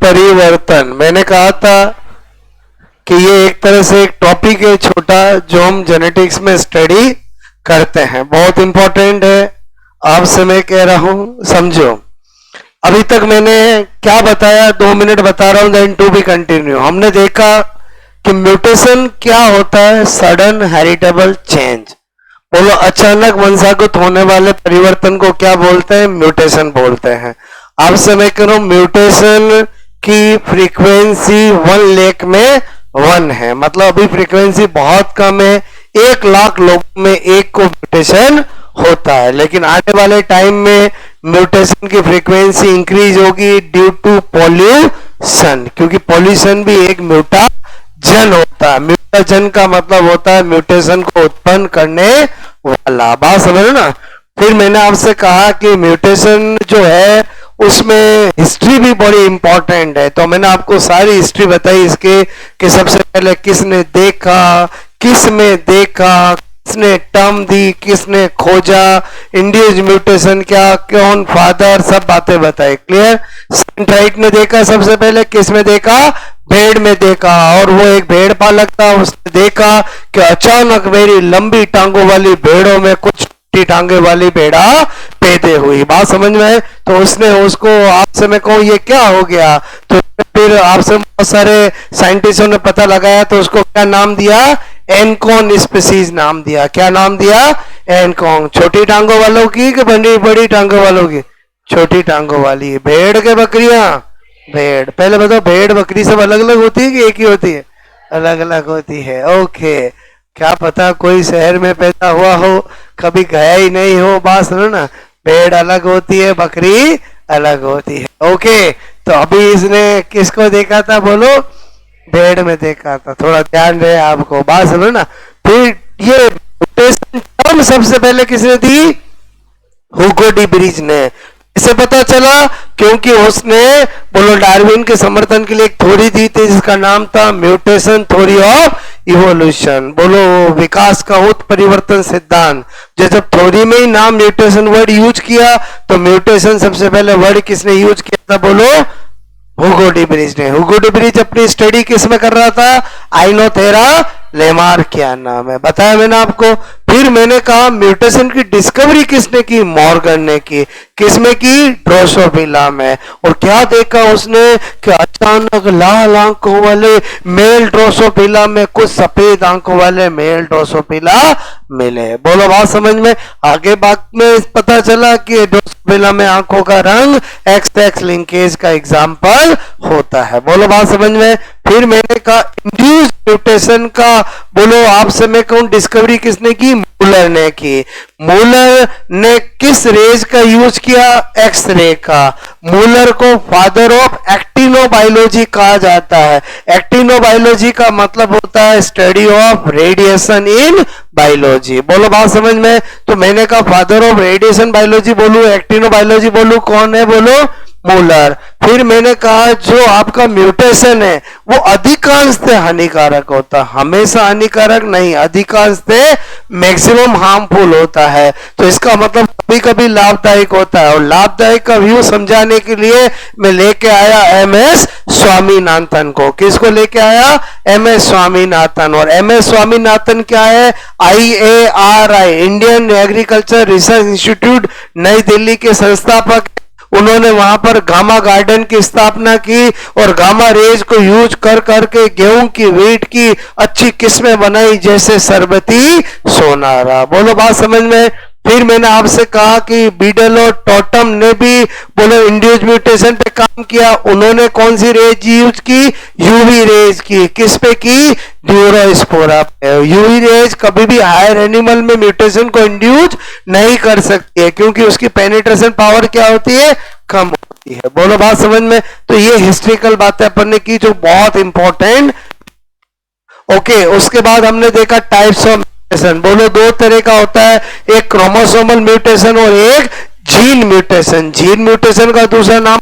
परिवर्तन। मैंने कहा था कि ये एक तरह से एक टॉपिक है छोटा जो हम जेनेटिक्स में स्टडी करते हैं, बहुत इंपॉर्टेंट है। आपसे मैं कह रहा हूं समझो। अभी तक मैंने क्या बताया, 2 मिनट बता रहा हूं, देन टू बी कंटिन्यू। हमने देखा कि म्यूटेशन क्या होता है, सडन हेरिटेबल चेंज। बोलो, अचानक वंशागत होने वाले परिवर्तन को क्या बोलते हैं? म्यूटेशन बोलते हैं। आपसे मैं कह रहा हूं म्यूटेशन की फ्रीक्वेंसी 1 लाख में 1 है, मतलब अभी फ्रीक्वेंसी बहुत कम है, 1 लाख लोगों में एक को म्यूटेशन होता है। लेकिन आने वाले टाइम में म्यूटेशन की फ्रीक्वेंसी इंक्रीज होगी ड्यू टू पॉल्यूशन, क्योंकि पॉल्यूशन भी एक म्यूटाजन होता है। म्यूटाजन का मतलब होता है म्यूटेशन को उत्पन्न करने वाला। बात समझ ना। फिर मैंने आपसे कहा कि म्यूटेशन जो है उसमें हिस्ट्री भी बड़ी इंपॉर्टेंट है, तो मैंने आपको सारी हिस्ट्री बताई इसके कि सबसे पहले किसने देखा, किसमें देखा, किसने टर्म दी, किसने खोजा, इंड्यूस्ड म्यूटेशन क्या, कौन फादर, सब बातें बताई। क्लियर? सेंट्राइट ने देखा सबसे पहले, किसमें देखा? भेड़ में देखा, और वो एक भेड़ पालक था, उसने देखा कि अचानक मेरी लंबी टांगों वाली भेड़ों में कुछ टांगे वाली भेड़ा पैदा हुई। बात समझ में है? तो उसने उसको, आपसे मैं कहूं ये क्या हो गया, तो फिर आपसे बहुत सारे साइंटिस्टों ने पता लगाया, तो उसको क्या नाम दिया? एनकॉन स्पीसीज नाम दिया। क्या नाम दिया? एनकॉन। छोटी टांगों वालों की कि बड़ी बड़ी टांगों वालों की? छोटी टांगों वाली। भेड़ के बकरियां? भेड़। पहले बताओ, भेड़ बकरी सब अलग अलग होती है कि एक ही होती है? अलग अलग होती है। ओके, क्या पता कोई शहर में पैदा हुआ हो, कभी गया ही नहीं हो। बात सुनो ना, भेड़ अलग होती है, बकरी अलग होती है। ओके, तो अभी इसने किसको देखा था? बोलो, भेड़ में देखा था। थोड़ा ध्यान रहे आपको। बात सुनो ना। फिर ये म्यूटेशन टर्म सबसे पहले किसने दी? हुगो डी ब्रिज ने। इसे पता चला क्योंकि उसने, बोलो, डार्विन के समर्थन के लिए एक थ्योरी दी थी जिसका नाम था म्यूटेशन थ्योरी ऑफ इवोल्यूशन। बोलो, विकास का उत्परिवर्तन सिद्धांत। जब थ्योरी में ही नाम म्यूटेशन वर्ड यूज किया, तो म्यूटेशन सबसे पहले वर्ड किसने यूज किया था? बोलो, हुगो डी ब्रिज ने। हुगो डी ब्रिज अपनी स्टडी किस में कर रहा था? आइनोथेरा लेमार्किया नाम है, बताया मैंने आपको। फिर मैंने कहा म्यूटेशन की डिस्कवरी किसने की? मॉर्गन ने की। किसमें की? ड्रोसोफिला में। और क्या देखा उसने कि अचानक लाल आंखों वाले मेल ड्रोसोफिला में कुछ सफेद आंखों वाले मेल ड्रोसोफिला मिले। बोलो, बात समझ में? आगे बात में पता चला कि ड्रोसोफिला में आंखों का रंग एक्स एक्स लिंकेज का एग्जाम्पल होता है। बोलो, बात समझ में? फिर मैंने कहा इंड्यूस्ड म्यूटेशन का, बोलो, आपसे मैं कहूं डिस्कवरी किसने की? मूलर ने की। मूलर ने किस रेज का यूज किया? एक्स रे का। मूलर को फादर ऑफ एक्टिनोबायोलॉजी कहा जाता है। एक्टिनोबायोलॉजी का मतलब होता है study of radiation in biology. बोलो, बात समझ में? तो मैंने कहा फादर ऑफ रेडिएशन बायोलॉजी बोलूं, एक्टिनोबायोलॉजी बोलूं, कौन है? बोलो, मूलर। फिर मैंने कहा जो आपका म्यूटेशन है वो अधिकांशतः हानिकारक होता, हमेशा हानिकारक नहीं, अधिकांशतः मैक्सिमम हार्मफुल होता है। तो इसका मतलब कभी कभी लाभदायक होता है। और लाभदायक का व्यू समझाने के लिए मैं लेके आया MS स्वामीनाथन को। किसको लेके आया? MS स्वामीनाथन। और MS स्वामीनाथन क्या है? IARI, Indian agriculture research institute, नई दिल्ली के संस्थापक। उन्होंने वहां पर गामा गार्डन की स्थापना की और गामा रेज को यूज कर करके गेहूं की, व्हीट की अच्छी किस्में बनाई, जैसे सरबती सोनारा। बोलो, बात समझ में? फिर मैंने आपसे कहा कि बीडल और टोटम ने भी, बोलो, इंड्यूस्ड म्यूटेशन पे काम किया। उन्होंने कौन सी रेज यूज की? यूवी रेज की। किस पे की? ड्यूरोस्पोरा पे। यूवी रेज कभी भी हायर एनिमल में म्यूटेशन को इंड्यूस नहीं कर सकती है, क्योंकि उसकी पेनिट्रेशन पावर क्या होती है? कम होती है। बोलो, बात समझ में? तो ये हिस्ट्रिकल बातें अपन ने की जो बहुत इंपॉर्टेंट। ओके, उसके बाद हमने देखा टाइप्स ऑफ म्यूटेशन। बोलो, 2 तरह का होता है, एक क्रोमोसोमल म्यूटेशन और एक जीन म्यूटेशन। जीन म्यूटेशन का दूसरा नाम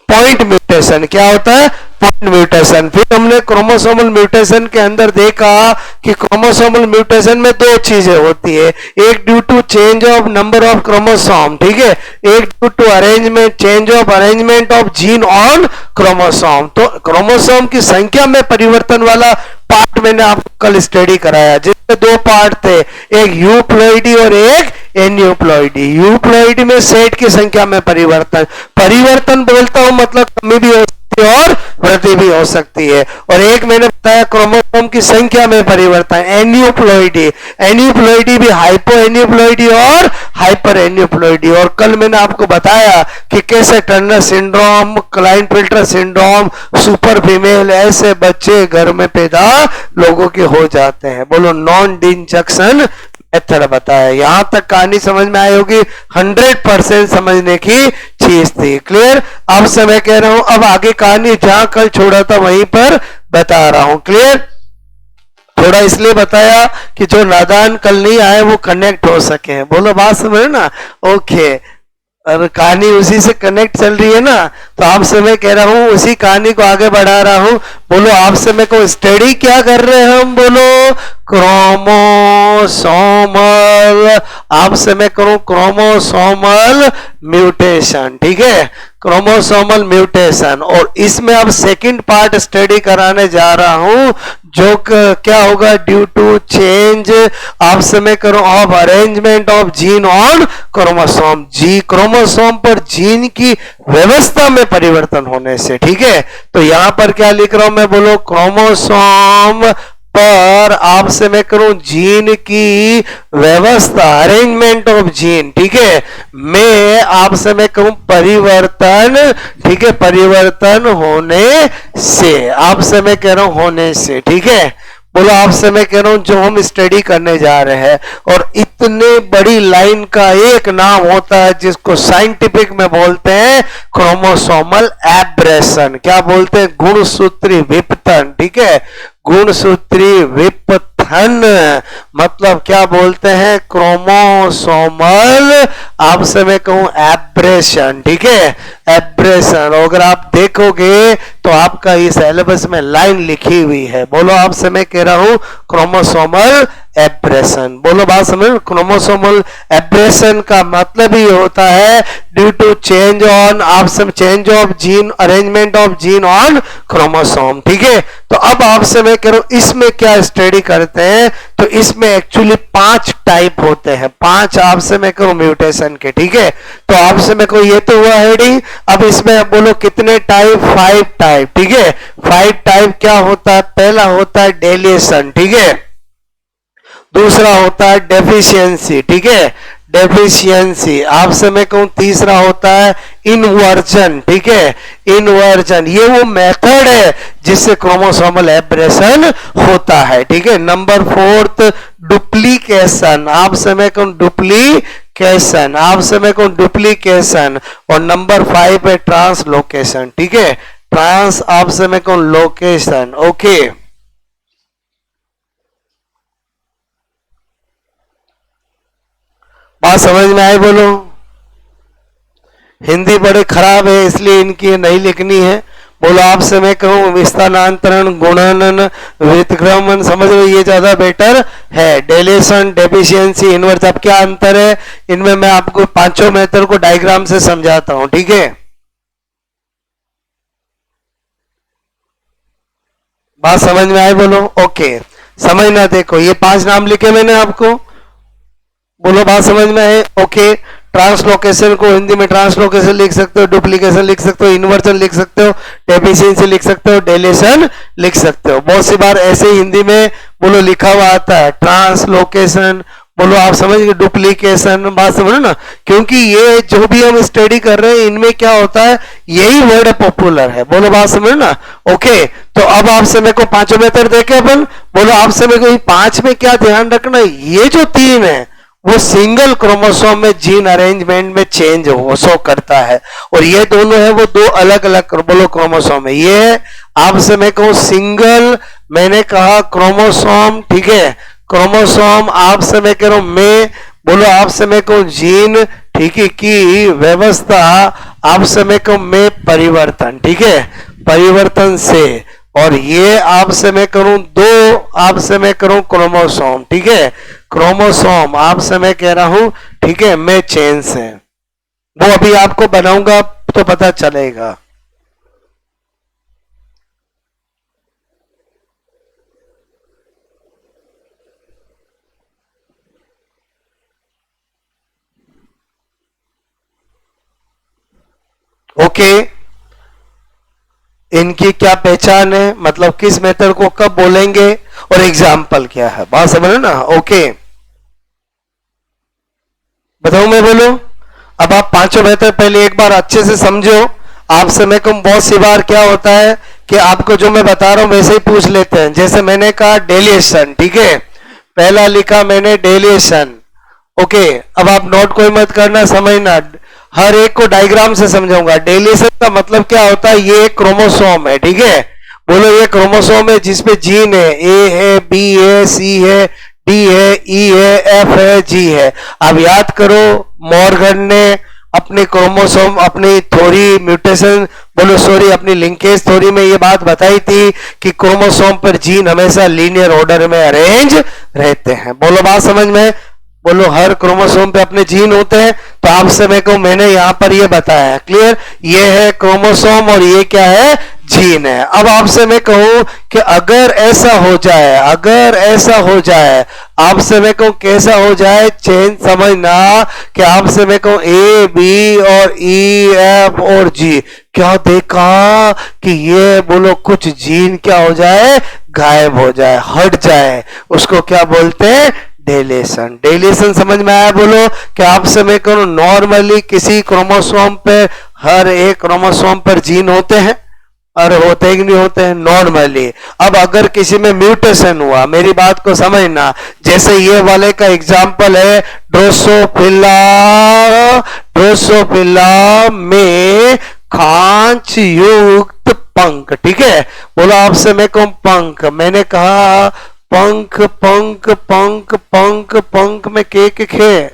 पॉइंट म्यूटेशन। क्या होता है? Point mutation. फिर हमने क्रोमोसोमल म्यूटेशन के अंदर देखा कि क्रोमोसोमल म्यूटेशन में दो चीजें होती है, एक due to change of number of chromosome, ठीक है, एक due to arrangement change of arrangement of gene on chromosome. तो क्रोमोसोम की संख्या में परिवर्तन वाला पार्ट मैंने आपको कल स्टडी कराया, जिसमें दो पार्ट थे, एक यूप्लॉइडी और एक एन्यूप्लॉइडी। यूप्लॉइडी में सेट की संख्या में परिवर्तन, परिवर्तन बोलता हूं मतलब कमी भी हो सकती है और वृद्धि भी हो सकती है। और एक मैंने बताया क्रोमोसोम की संख्या में परिवर्तन, एन्यूप्लॉइडी। एन्यूप्लॉइडी भी हाइपो एन्यूप्लॉइडी और हाइपर एन्यूप्लॉइडी। और कल मैंने आपको बताया कि कैसे Turner syndrome, Klinefelter syndrome, super female, ऐसे बच्चे घर में पैदा लोगों के हो जाते हैं। बोलो नॉन डिंजक्शन मेथड बताया। यहां तक कहानी समझ में आई होगी, 100% समझने की चीज थी। क्लियर? अब से मैं कह रहा हूं, अब आगे कहानी जहां कल छोड़ा था वहीं पर बता रहा हूं। क्लियर? थोड़ा इसलिए बताया कि जो नादान कल नहीं आए वो कनेक्ट हो सके। बोलो बात समझ ना? ओके, और कहानी उसी से कनेक्ट चल रही है ना, तो आपसे मैं कह रहा हूं उसी कहानी को आगे बढ़ा रहा हूं। बोलो आपसे मैं को स्टडी क्या कर रहे हैं हम? बोलो क्रोमोसोमल, आपसे मैं करूं क्रोमोसोमल म्यूटेशन, ठीक है, क्रोमोसोमल म्यूटेशन। और इसमें अब सेकंड पार्ट स्टडी कराने जा रहा हूं, जो क्या होगा, ड्यू टू चेंज आपसे मैं करूं of arrangement of gene on chromosome, जी क्रोमोसोम पर जीन की व्यवस्था में परिवर्तन होने से, ठीक है। तो यहां पर क्या लिख रहा हूं मैं? बोलो क्रोमोसोम पर आपसे मैं करूं जीन की व्यवस्था, अरेंजमेंट ऑफ जीन, ठीक है, मैं आपसे मैं कहूं परिवर्तन, ठीक है, परिवर्तन होने से, आपसे मैं कह रहा हूं होने से, ठीक है। बोलो आपसे मैं कह रहा हूं जो हम स्टडी करने जा रहे हैं, और इतने बड़ी लाइन का एक नाम होता है जिसको साइंटिफिक में बोलते हैं क्रोमोसोमल एब्रेशन। क्या बोलते हैं? गुणसूत्री विपतन, ठीक है, गुणसूत्री विपतन मतलब क्या बोलते हैं? क्रोमोसोमल आपसे मैं कहूं एब्रेशन, ठीक है, एब्रेशन। अगर आप देखोगे तो आपका इस सिलेबस में लाइन लिखी हुई है। बोलो आपसे मैं कह रहा हूं क्रोमोसोमल एब्रेशन। बोलो बात समझ? क्रोमोसोमल एब्रेशन का मतलब ही होता है ड्यू टू चेंज ऑन आपसे change of gene, arrangement of gene on chromosome, ठीक है। तो अब आपसे मैं कह रहा हूं इसमें क्या स्टडी करते हैं, तो इसमें एक्चुअली 5 टाइप होते हैं, 5 आपसे मैं कहूं म्यूटेशन के, ठीक है। तो आपसे मैं कहूं ये तो हुआ हेडिंग। अब इसमें बोलो कितने टाइप? 5 टाइप, ठीक है। 5 टाइप क्या होता है? पहला होता है डेलिएशन, ठीक है, दूसरा होता है डेफिशिएंसी, ठीक है, डेफिशिएंसी आपसे मैं कहूं। तीसरा होता है इनवर्जन, ठीक है, इनवर्जन, ये वो मेथड है जिससे क्रोमोसोमल एब्रेशन होता है, ठीक है। नंबर 4 डुप्लीकेशन, आपसे मैं कहूं डुप्लीकेशन, आपसे मैं कहूं डुप्लीकेशन। और नंबर 5 है ट्रांसलोकेशन, ठीक है, ट्रांस आपसे मैं कहूं लोकेशन। ओके, बात समझ में आई? बोलो। हिंदी बड़े खराब है इसलिए इनकी नहीं लिखनी है। बोलो आपसे मैं कहूं स्थानांतरण, गुणन, व्युत्क्रमण, समझ लो ये ज्यादा बेटर है। डेलेशन, डेफिशिएंसी, इनवर्स, अब क्या अंतर है इनमें मैं आपको 5 मेथड को डायग्राम से समझाता हूं, ठीक है। बात समझ में आई? बोलो। ओके, समझना, देखो ये 5 नाम लिखे मैंने आपको। बोलो बात समझ में है? ओके, ट्रांसलोकेशन को हिंदी में ट्रांसलोकेशन लिख सकते हो, डुप्लीकेशन लिख सकते हो, इन्वर्जन लिख सकते हो, डेफिशिएंसी लिख सकते हो, डेलेशन लिख सकते हो। बहुत सी बार ऐसे ही हिंदी में बोलो लिखा हुआ आता है ट्रांसलोकेशन, बोलो आप समझ गए, डुप्लीकेशन, बात समझो ना, क्योंकि ये जो भी हम स्टडी कर रहे हैं इनमें क्या होता है यही वर्ड पॉपुलर है। बोलो बात समझो ना। ओके, तो अब आपसे मेरे को 5 मेथड देखे अपन। बोलो आपसे मेरे को 5 में क्या ध्यान रखना है, ये जो 3 है वो सिंगल क्रोमोसोम में जीन अरेंजमेंट में चेंज हो शो करता है, और ये दोनों है वो 2 अलग अलग बोलो क्रोमोसोम है। ये आपसे मैं कहूं सिंगल, मैंने कहा क्रोमोसोम, ठीक है, क्रोमोसोम आपसे मैं कह रहा हूं मैं, बोलो आपसे मैं कहूं जीन, ठीक है, की व्यवस्था आपसे मैं कहूं मैं परिवर्तन, ठीक है, परिवर्तन से, और ये आपसे मैं करूं दो, आपसे मैं करूं क्रोमोसोम, ठीक है, क्रोमोसोम आपसे मैं कह रहा हूं, ठीक है, मैं चेन से, वो अभी आपको बनाऊंगा तो पता चलेगा। ओके, इनकी क्या पहचान है, मतलब किस मेथड को कब बोलेंगे और एग्जाम्पल क्या है, बात समझ ना। ओके, बताऊं मैं बोलूं? अब आप पांचों मेथड पहले एक बार अच्छे से समझो। आपसे मैं कहूं बहुत सी बार क्या होता है कि आपको जो मैं बता रहा हूं वैसे ही पूछ लेते हैं। जैसे मैंने कहा डेलिएशन, ठीक है, पहला लिखा मैंने डेलिएशन। ओके, अब आप नोट कोई मत करना, समझना, हर एक को डायग्राम से समझाऊंगा। डेलिएशन का मतलब क्या होता है, ये एक क्रोमोसोम है, ठीक है, बोलो ये क्रोमोसोम है जिसपे जीन है, ए है, बी है, सी है, डी है, ई है, एफ है, जी है। अब याद करो, मॉर्गन ने अपने क्रोमोसोम, अपनी थ्योरी म्यूटेशन, बोलो सॉरी, अपनी लिंकेज थ्योरी में ये बात बताई थी कि क्रोमोसोम पर जीन हमेशा लीनियर ऑर्डर में अरेंज रहते हैं। बोलो बात समझ में, बोलो हर क्रोमोसोम पे अपने जीन होते हैं। तो आपसे मैं कहूं, मैंने यहां पर ये बताया है, क्लियर, ये है क्रोमोसोम और ये क्या है, जीन है। अब आपसे मैं कहूं कि अगर ऐसा हो जाए, अगर ऐसा हो जाए, आपसे मैं कहूं कैसा हो जाए, चेन समझना, कि आपसे मैं कहूं ए बी और ई एफ और जी, क्या देखा कि ये बोलो कुछ जीन क्या हो जाए, गायब हो जाए, हट जाए, उसको क्या बोलते हैं, डेलेशन। डेलेशन समझ में आया? बोलो कि आपसे मैं कहूं नॉर्मली किसी क्रोमोसोम पे, हर एक क्रोमोसोम पर जीन होते हैं और होते ही नहीं होते हैं नॉर्मली। अब अगर किसी में म्यूटेशन हुआ, मेरी बात को समझना, जैसे ये वाले का एग्जांपल है ड्रोसोफिला, ड्रोसोफिला में खांच युक्त पंख, ठीक है, बोलो आपसे मैं कहूं पंख, मैंने कहा पंख पंख पंख पंख पंख में के खे,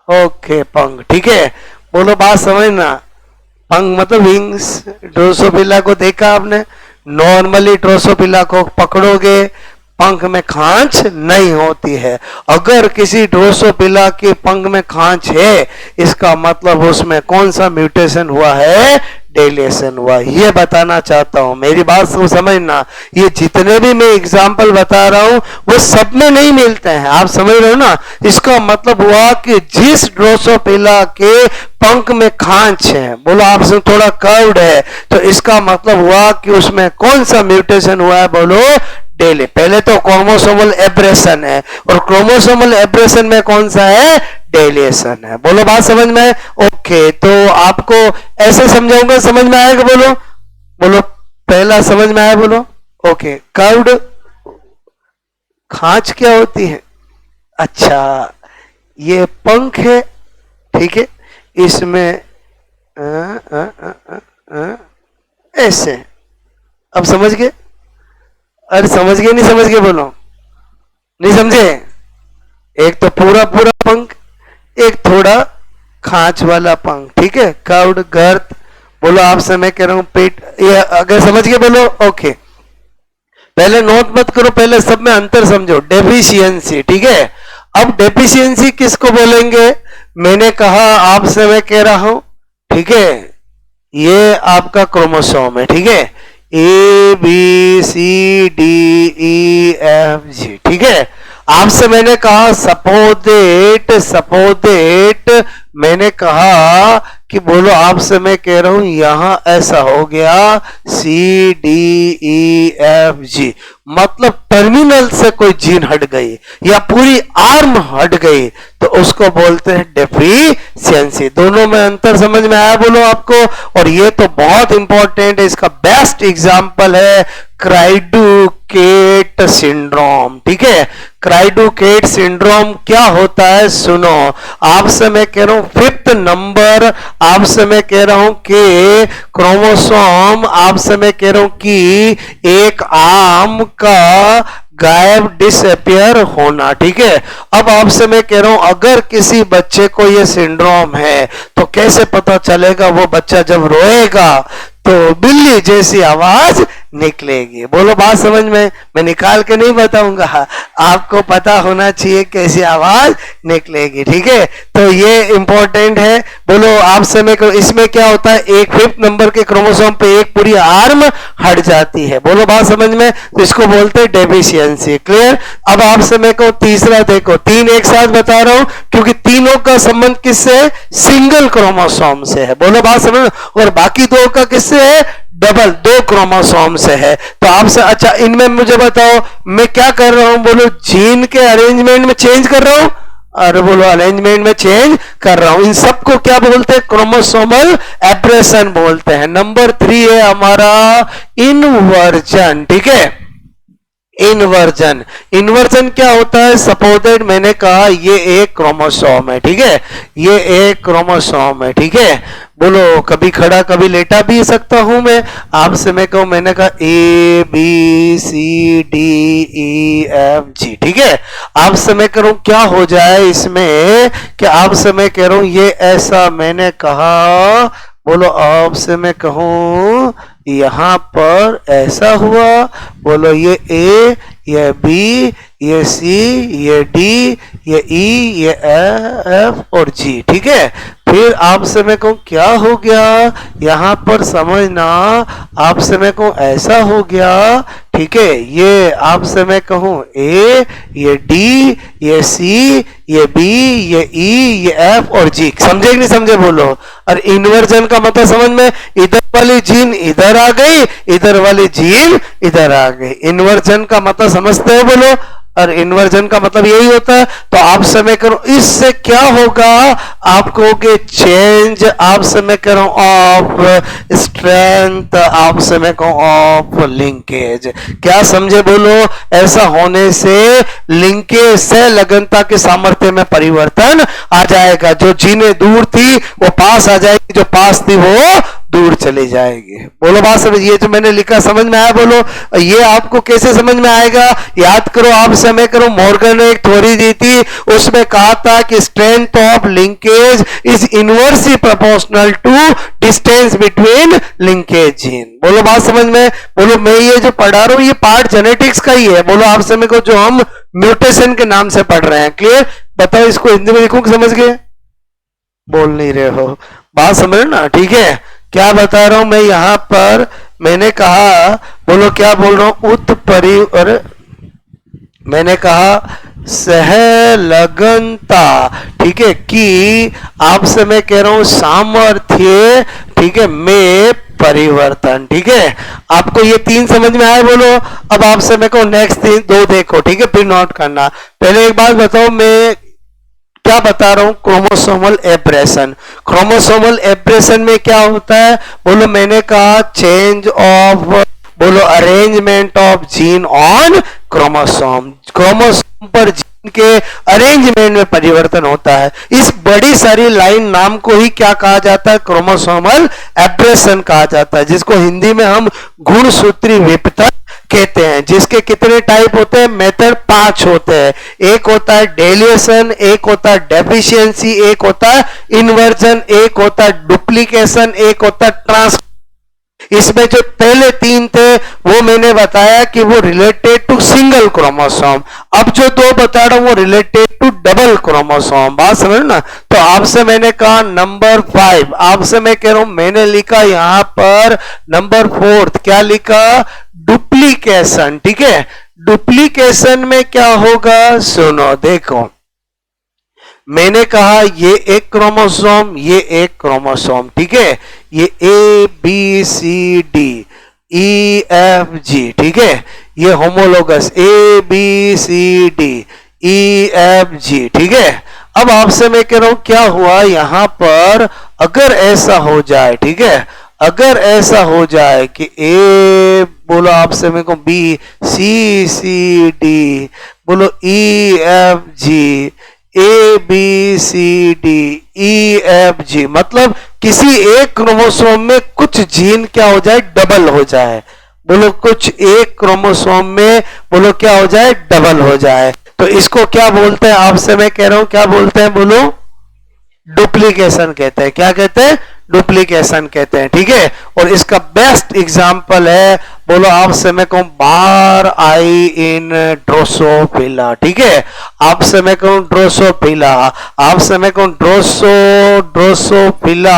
ओके पंख, ठीक है, बोलो बात समझना, पंख मतलब विंग्स। ड्रोसोफिला को देखा आपने, नॉर्मली ड्रोसोफिला को पकड़ोगे पंख में खांच नहीं होती है। अगर किसी ड्रोसोफिला के पंख में खांच है, इसका मतलब उसमें कौन सा म्यूटेशन हुआ है, डेलिएशन हुआ। ये बताना चाहता हूं, मेरी बात को समझना, ये जितने भी मैं एग्जाम्पल बता रहा हूं वो सब में नहीं मिलते हैं, आप समझ रहे हो ना। इसका मतलब हुआ कि जिस ड्रोसोफिला के पंख में खांच है, बोलो आपसे थोड़ा कर्व्ड है, तो इसका मतलब हुआ कि उसमें कौन सा म्यूटेशन हुआ है, बोलो डेले। पहले तो क्रोमोसोमल एब्रेशन है, और क्रोमोसोमल एब्रेशन में कौन सा है, डेलिएशन है। बोलो बात समझ में? ओके, तो आपको ऐसे समझाऊंगा, समझ में आएगा? बोलो बोलो, पहला समझ में आया? बोलो ओके। कर्व्ड खांच क्या होती है? अच्छा, ये पंख है, ठीक है, इसमें ऐसे, अब समझ गए? अरे समझ गए, नहीं समझ गए? बोलो नहीं समझे? एक तो पूरा पूरा पंख, एक थोड़ा खांच वाला पंख, ठीक है, कर्व्ड गर्त। बोलो आपसे मैं कह रहा हूं पेट, ये अगर समझ गए बोलो ओके। पहले नोट मत करो, पहले सब में अंतर समझो। डेफिशिएंसी, ठीक है, अब डेफिशिएंसी किसको बोलेंगे? मैंने कहा आपसे मैं कह रहा हूं, ठीक है, ये आपका क्रोमोसोम है, ठीक है, A B C D E F G, ठीक है। आपसे मैंने कहा सपोदेट, सपोदेट मैंने कहा कि बोलो आपसे मैं कह रहा हूं यहां ऐसा हो गया सी डी ई एफ जी, मतलब टर्मिनल से कोई जीन हट गई या पूरी आर्म हट गई, तो उसको बोलते हैं डेफिशिएंसी। दोनों में अंतर समझ में आया? बोलो आपको। और ये तो बहुत इंपॉर्टेंट है, इसका बेस्ट एग्जांपल है क्राइडुकेट सिंड्रोम, ठीक है। क्राइडुकेट सिंड्रोम क्या होता है सुनो, आपसे मैं कह रहा हूं 5th नंबर, आपसे मैं कह रहा हूं कि क्रोमोसोम, आपसे मैं कह रहा हूं कि एक आर्म का गायब, डिसअपियर होना, ठीक है। अब आपसे मैं कह रहा हूं अगर किसी बच्चे को ये सिंड्रोम है तो कैसे पता चलेगा? वो बच्चा जब रोएगा तो बिल्ली जैसी आवाज निकलेगी। बोलो बात समझ में? मैं निकाल के नहीं बताऊंगा, आपको पता होना चाहिए कैसी आवाज निकलेगी। ठीक है, तो ये इंपॉर्टेंट है। बोलो आप समय को, इसमें क्या होता है, एक 5th नंबर के क्रोमोसोम पे एक पूरी आर्म हट जाती है। बोलो बात समझ में? तो इसको बोलते हैं डेफिशिएंसी। क्लियर? अब आप समय को तीसरा देखो, 3 एक साथ बता रहा हूं क्योंकि तीनों का संबंध किससे है? सिंगल क्रोमोसोम से है। बोलो बात समझ? और बाकी 2 का किससे है? डबल, 2 क्रोमोसोम से है। तो आपसे, अच्छा इनमें मुझे बताओ मैं क्या कर रहा हूं? बोलो जीन के अरेंजमेंट में चेंज कर रहा हूं। अरे बोलो अरेंजमेंट में चेंज कर रहा हूं। इन सबको क्या बोलते हैं? क्रोमोसोमल एब्रेशन बोलते हैं। नंबर 3 है हमारा इनवर्जन। ठीक है, इन्वर्जन। इन्वर्जन क्या होता है? सपोज मैंने कहा ये एक क्रोमोसोम है। ठीक है, ये एक क्रोमोसोम है। ठीक है, बोलो कभी खड़ा कभी लेटा भी सकता हूं मैं। आपसे मैं कहूं, मैंने कहा ABCDEFG। ठीक है, आपसे मैं करूं क्या हो जाए इसमें कि आपसे मैं कह रहा हूं ये ऐसा, मैंने कहा बोलो आपसे मैं कहूं यहां पर ऐसा हुआ। बोलो ये A, ये B, ये C, ये D, ये E, ये F और G। ठीक है, फिर आपसे मैं कहूं क्या हो गया यहां पर समझना, आपसे मैं कहूं ऐसा हो गया। ठीक है, ये आपसे मैं कहूं A, ये D, ये C, ये B, ये E, ये F और G। समझे कि नहीं समझे? बोलो। और इन्वर्जन का मतलब समझ में, इधर वाली जीन इधर आ गई, इधर वाली जीन इधर आ गई। इन्वर्जन का मतलब समझते हो? बोलो। और इन्वर्जन का मतलब यही होता है। तो आप समय करो, इससे क्या होगा? आप कहोगे चेंज, आप समय करो ऑफ स्ट्रेंथ, आप समय को ऑफ लिंकेज। क्या समझे? बोलो। ऐसा होने से लिंकेज से लगनता के सामर्थ्य में परिवर्तन आ जाएगा। जो जीने दूर थी वो पास आ जाएगी, जो पास थी वो दूर चली जाएगी। बोलो बात समझ? ये जो मैंने लिखा समझ में आया? बोलो। ये आपको कैसे समझ में आएगा? याद करो, आप समय करो, मॉर्गन ने एक थ्योरी दी थी, उसमें कहा था कि strength of linkage is inversely proportional to distance between linkage gene. बोलो बात समझ में? बोलो मैं ये जो पढ़ा रहा हूं ये पार्ट जेनेटिक्स का ही है। बोलो आप समय को, जो हम म्यूटेशन के नाम से पढ़ रहे हैं। क्लियर? बताओ इसको हिंदी में लिखूं कि समझ गए? बोल नहीं रहे हो, बात समझ ना? ठीक है, क्या बता रहा हूं मैं यहां पर? मैंने कहा, बोलो क्या बोल रहा हूं? उत्परि, और मैंने कहा सहलगनता। ठीक है, कि आपसे मैं कह रहा हूं सामर्थ्य, ठीक है, में परिवर्तन। ठीक है, आपको ये 3 समझ में आए? बोलो। अब आपसे मैं कहूं नेक्स्ट 2 देखो। ठीक है, फिर नोट करना। पहले एक बात बताओ, मैं क्या बता रहा हूं? Chromosomal abrasion. क्रोमोसोमल एब्रेशन में क्या होता है? बोलो मैंने कहा चेंज ऑफ, बोलो arrangement of gene on chromosome. Chromosome पर जीन के अरेंजमेंट में परिवर्तन होता है। इस बड़ी सारी लाइन नाम को ही क्या कहा जाता है? क्रोमोसोमल एब्रेशन कहा जाता है, जिसको हिंदी में हम गुणसूत्री विपतन कहते हैं। जिसके कितने टाइप होते हैं? मेथड 5 होते हैं। एक होता है डेलिएशन, एक होता है डेफिशिएंसी, एक होता है इन्वर्जन, एक होता है डुप्लीकेशन, एक होता है ट्रांस। इसमें जो पहले 3 थे वो मैंने बताया कि वो रिलेटेड टू सिंगल क्रोमोसोम। अब जो 2 बता रहा हूं वो रिलेटेड टू डबल क्रोमोसोम। बात समझ ना? तो आपसे मैंने कहा नंबर 5, आपसे मैं कह रहा हूं, मैंने लिखा यहां पर नंबर 4 क्या लिखा? डुप्लीकेशन। ठीक है, डुप्लीकेशन में क्या होगा? सुनो देखो, मैंने कहा ये एक क्रोमोसोम, ये एक क्रोमोसोम। ठीक है, ये ABCDEFG। ठीक है, ये होमोलोगस ABCDEFG। ठीक है, अब आपसे मैं कह रहा हूं क्या हुआ यहां पर? अगर ऐसा हो जाए, ठीक है, अगर ऐसा हो जाए कि ए, बोलो आपसे मेरे को BCCD, बोलो EFG, ABCDEFG, मतलब किसी एक क्रोमोसोम में कुछ जीन क्या हो जाए? डबल हो जाए। बोलो कुछ एक क्रोमोसोम में, बोलो क्या हो जाए? डबल हो जाए। तो इसको क्या बोलते हैं? आपसे मैं कह रहा हूं क्या बोलते हैं? बोलो डुप्लीकेशन कहते हैं। क्या कहते हैं? डुप्लीकेशन कहते हैं, ठीक है। और इसका बेस्ट एग्जांपल है, बोलो आप समय को बार आई इन ड्रोसोफिला, ठीक है। आप समय को ड्रोसोफिला, आप समय को ड्रोसोफिला,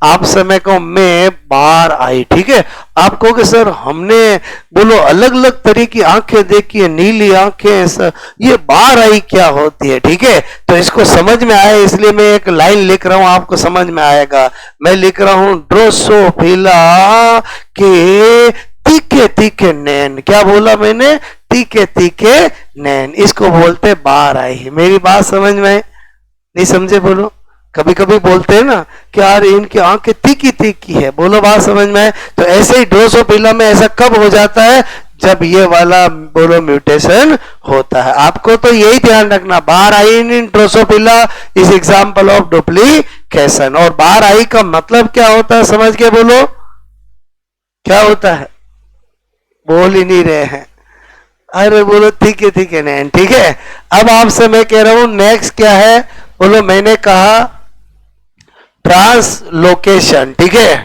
आप समय को में बार आई, ठीक है। आप कहोगे सर हमने बोलो अलग अलग तरह की आंखें देखी है, नीली आंखें, सर ये बार आई क्या होती है, ठीक है। तो इसको समझ में आए इसलिए मैं एक लाइन लिख रहा हूं, आपको समझ में आएगा। मैं लिख रहा हूं ड्रोसोफिला के तीखे तीखे नैन, क्या बोला मैंने, तीखे तीखे नैन, इसको बोलते बार आई। मेरी बात समझ में आई? नहीं समझे बोलो। कभी कभी बोलते हैं ना कि यार इनकी आंखें तीखी तीखी है, बोलो बात समझ में आए? तो ऐसे ही ड्रोसोफिला में ऐसा कब हो जाता है, जब ये वाला बोलो म्यूटेशन होता है। आपको तो यही ध्यान रखना, bar eye in Drosophila is example of duplication. और बार आई का मतलब क्या होता है, समझ के बोलो क्या होता है, बोल ही नहीं रहे हैं, अरे बोलो ठीक है नैन, ठीक है। अब आपसे मैं कह रहा हूं नेक्स्ट क्या है, बोलो मैंने कहा ट्रांसलोकेशन, ठीक है।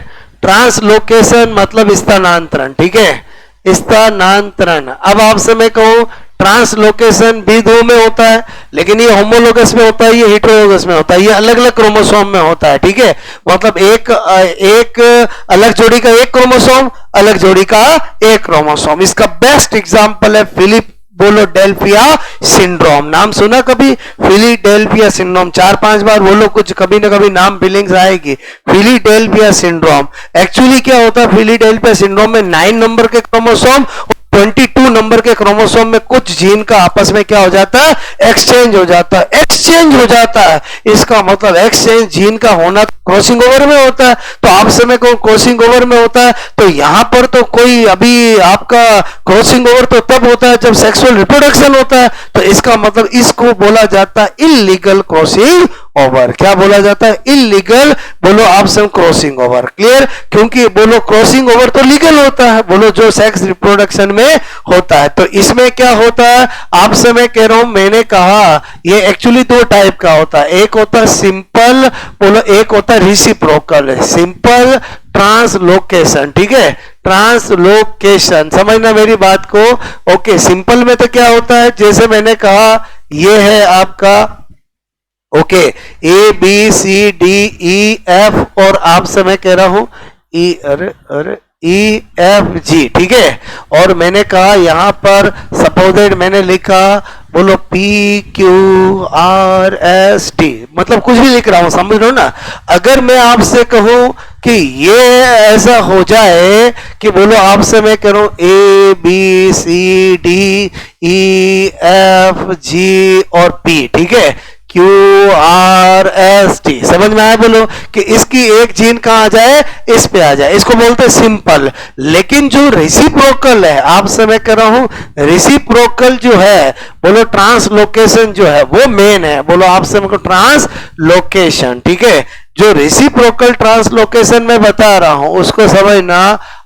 ट्रांसलोकेशन मतलब स्थानांतरण, ठीक है, स्थानांतरण। अब आपसे मैं कहूं ट्रांसलोकेशन भी दो में होता है, लेकिन ये होमोलोगस में होता है, ये हेटेरोलोगस में होता है, ये अलग अलग क्रोमोसोम में होता है, ठीक है। मतलब एक अलग जोड़ी का एक क्रोमोसोम, अलग जोड़ी का एक क्रोमोसोम। इसका बेस्ट एग्जांपल है फिलिप बोलो डेल्फिया सिंड्रोम, नाम सुना कभी, फिलीडेल्फिया सिंड्रोम, 4-5 बार बोलो, कुछ कभी ना कभी नाम फीलिंग्स आएगी। फिलीडेल्फिया सिंड्रोम एक्चुअली क्या होता है, फिलीडेल्फिया सिंड्रोम में 9 नंबर के क्रोमोसोम 22 नंबर के क्रोमोसोम में कुछ जीन का आपस में क्या हो जाता है, एक्सचेंज हो जाता है, एक्सचेंज हो जाता है। इसका मतलब एक्सचेंज जीन का होना क्रॉसिंग ओवर में होता है। तो आप समय को क्रॉसिंग ओवर में होता है, तो यहां पर तो कोई अभी आपका क्रॉसिंग ओवर तो तब होता है जब सेक्सुअल रिप्रोडक्शन होता है। तो इसका मतलब इसको बोला जाता है इलीगल क्रॉसिंग ओवर। क्या बोला जाता है, इलीगल बोलो आप सब क्रॉसिंग ओवर। क्लियर, क्योंकि बोलो क्रॉसिंग ओवर तो लीगल होता है, बोलो जो सेक्स रिप्रोडक्शन में होता है। तो इसमें क्या होता है, आपसे मैं कह रहा हूं, मैंने कहा ये एक्चुअली 2 टाइप का होता है, एक होता है सिंपल बोलो, एक होता है रेसिप्रोकल। सिंपल ट्रांसलोकेशन, ठीक है, ट्रांसलोकेशन, समझना मेरी बात को। ओके, सिंपल में तो क्या होता है, जैसे मैंने कहा ये है आपका okay A B C D E F, और आपसे मैं कह रहा हूं ई ई एफ जी, ठीक है। और मैंने कहा यहां पर सपोजेड मैंने लिखा बोलो P Q R S T, मतलब कुछ भी लिख रहा हूं, समझ लो ना। अगर मैं आपसे कहूं कि ये ऐसा हो जाए कि बोलो आपसे मैं कह रहा हूं A B C D E F G और पी, ठीक है, क्यू आर एस टी, समझ में आया बोलो, कि इसकी एक जीन कहां आ जाए, इस पे आ जाए, इसको बोलते हैं सिंपल। लेकिन जो रेसिप्रोकल है, आपसे मैं कह रहा हूं रेसिप्रोकल जो है बोलो ट्रांसलोकेशन जो है वो मेन है, बोलो आपसे मैं ट्रांसलोकेशन, ठीक है। जो रेसिप्रोकल ट्रांसलोकेशन में बता रहा हूं उसको समझना।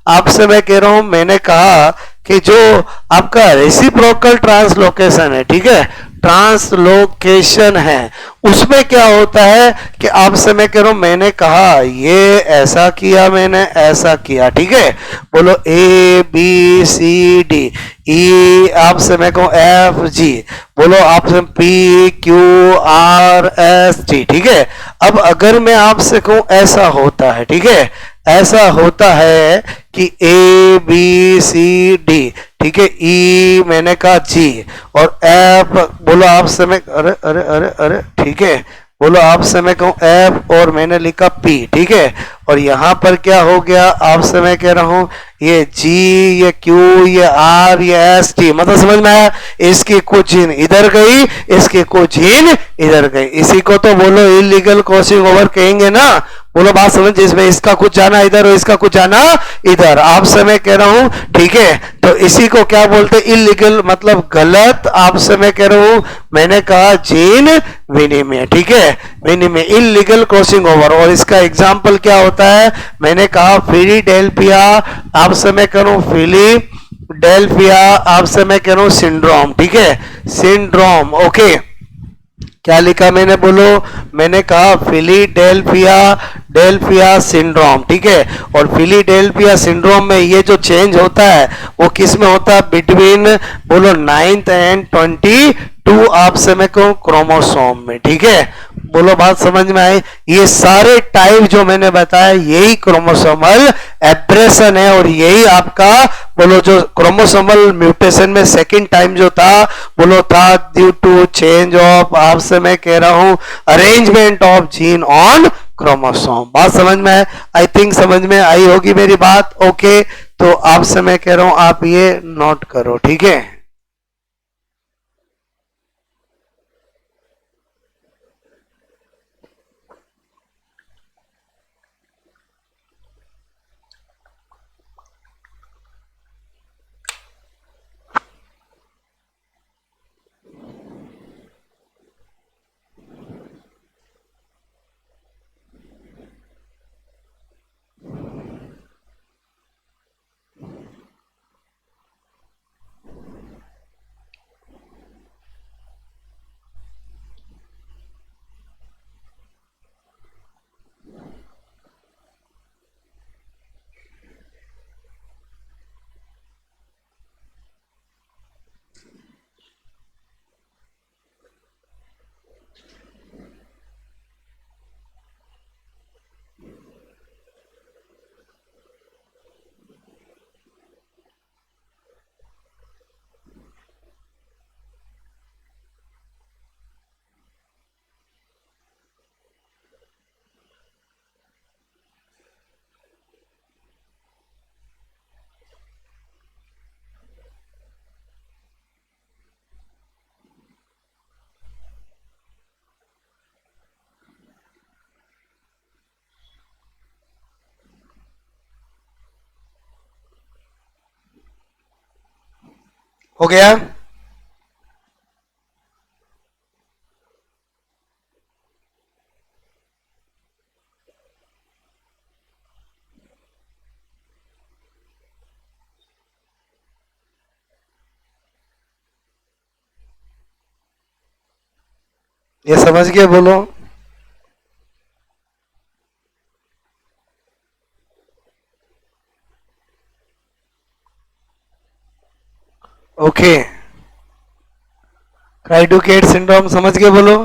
आपसे मैं कह रहा हूं, मैंने कहा कि जो आपका रेसिप्रोकल ट्रांसलोकेशन है, ठीक है, ट्रांसलोकेशन है, उसमें क्या होता है कि आपसे मैं कह रहा हूं, मैंने कहा ये ऐसा किया, मैंने ऐसा किया, ठीक है, बोलो ए बी सी डी ई, आपसे मैं कहूं एफ जी, बोलो आपसे P Q R S T, ठीक है। अब अगर मैं आपसे कहूं ऐसा होता है, ठीक है, ऐसा होता है कि ए बी सी डी, ठीक है, ई मैंने कहा जी, और एफ बोलो आप समय अरे ठीक है, बोलो आप समय कहूं एफ और मैंने लिखा पी, ठीक है। और यहां पर क्या हो गया, आप समय कह रहा हूं ये जी, ये क्यू, ये आर, ये एस टी, मतलब समझ में आया, इसकी कुछ जीन इधर गई, इसकी कुछ जीन इधर गई, इसी को तो बोलो इलीगल क्रॉसिंग ओवर कहेंगे ना, बोलो बात समझ, जिसमें इसका कुछ जाना इधर और इसका कुछ जाना इधर, आपसे मैं कह रहा हूं, ठीक है। तो इसी को क्या बोलते हैं, इलीगल मतलब गलत, आपसे मैं कह रहा हूं, मैंने कहा जीन विनिमय, ठीक है, विनिमय, इलीगल क्रॉसिंग ओवर। और इसका एग्जाम्पल क्या होता है, मैंने कहा फिलीडेल्फिया, आपसे मैं कह रहा हूं फिलीडेल्फिया, आपसे मैं कह रहा हूं सिंड्रोम, ठीक है, सिंड्रोम। ओके, क्या लिखा मैंने बोलो, मैंने कहा फिलीडेल्फिया फिलाडेल्फिया सिंड्रोम, ठीक है। और फिलाडेल्फिया सिंड्रोम में ये जो चेंज होता है वो किस में होता है, बिटवीन बोलो 9th एंड 22 आप समय को क्रोमोसोम में, ठीक है। बोलो बात समझ में आई। ये सारे टाइप जो मैंने बताया यही क्रोमोसोमल एब्रेशन है, और यही आपका बोलो जो क्रोमोसोमल म्यूटेशन में सेकंड टाइम जो था बोलो था ड्यू टू चेंज ऑफ, आपसे मैं कह रहा हूं, arrangement of gene on chromosome. बात समझ में है, आई थिंक समझ में आई होगी मेरी बात। ओके, तो आपसे मैं कह रहा हूं आप ये नोट करो, ठीक है। हो गया। ये समझ के बोलो। ओके, क्राइडोकेट सिंड्रोम समझ के बोलो।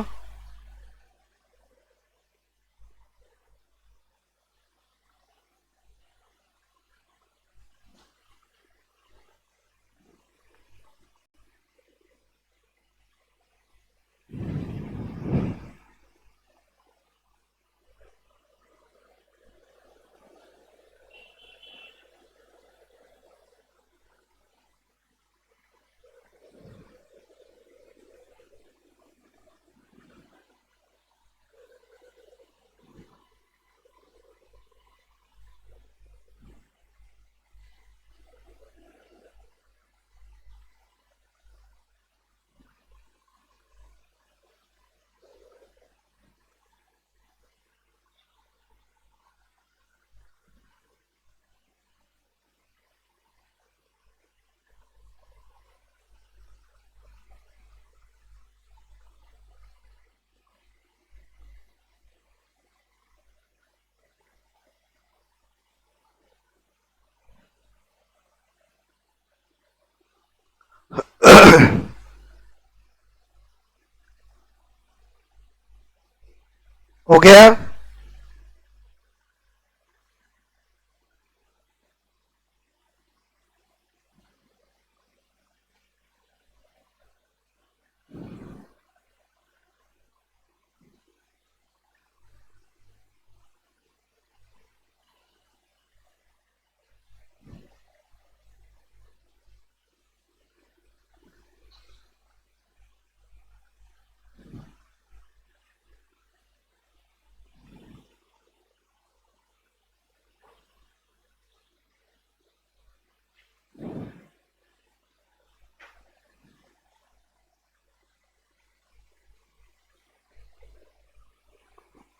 हो गया।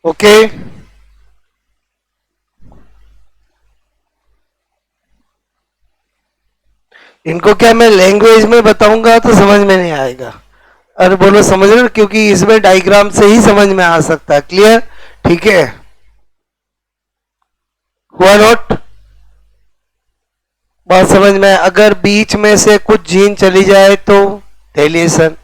ओके, इनको क्या मैं लैंग्वेज में बताऊंगा तो समझ में नहीं आएगा। अरे बोलो समझ रहे हो, क्योंकि इसमें डायग्राम से ही समझ में आ सकता है। क्लियर, ठीक है। हुआ नोट? बात समझ में? अगर बीच में से कुछ जीन चली जाए तो डेलिएशन,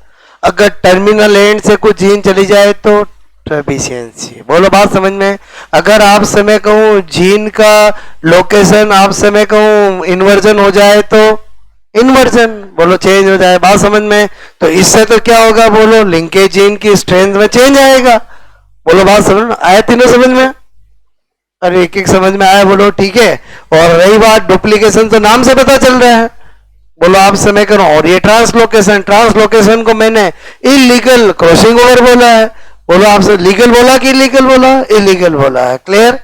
अगर टर्मिनल एंड से कुछ जीन चली जाए तो ट्रेफिशिएंसी। बोलो बात समझ में? अगर आपसे मैं कहूं जीन का लोकेशन, आपसे मैं कहूं इन्वर्जन हो जाए तो इन्वर्जन, बोलो चेंज हो जाए। बात समझ में? तो इससे तो क्या होगा, बोलो लिंकेज जीन की स्ट्रेंथ में चेंज आएगा। बोलो बात समझ में आया? तीनों समझ में? अरे एक एक समझ में आया, बोलो ठीक है। और रही बात डुप्लीकेशन, तो नाम से पता चल रहा है। बोलो आप समय करो। और ये ट्रांसलोकेशन, ट्रांसलोकेशन को मैंने इलीगल क्रॉसिंग ओवर बोला है। बोलो आपसे लीगल बोला कि इलीगल बोला? इलीगल बोला है। क्लियर?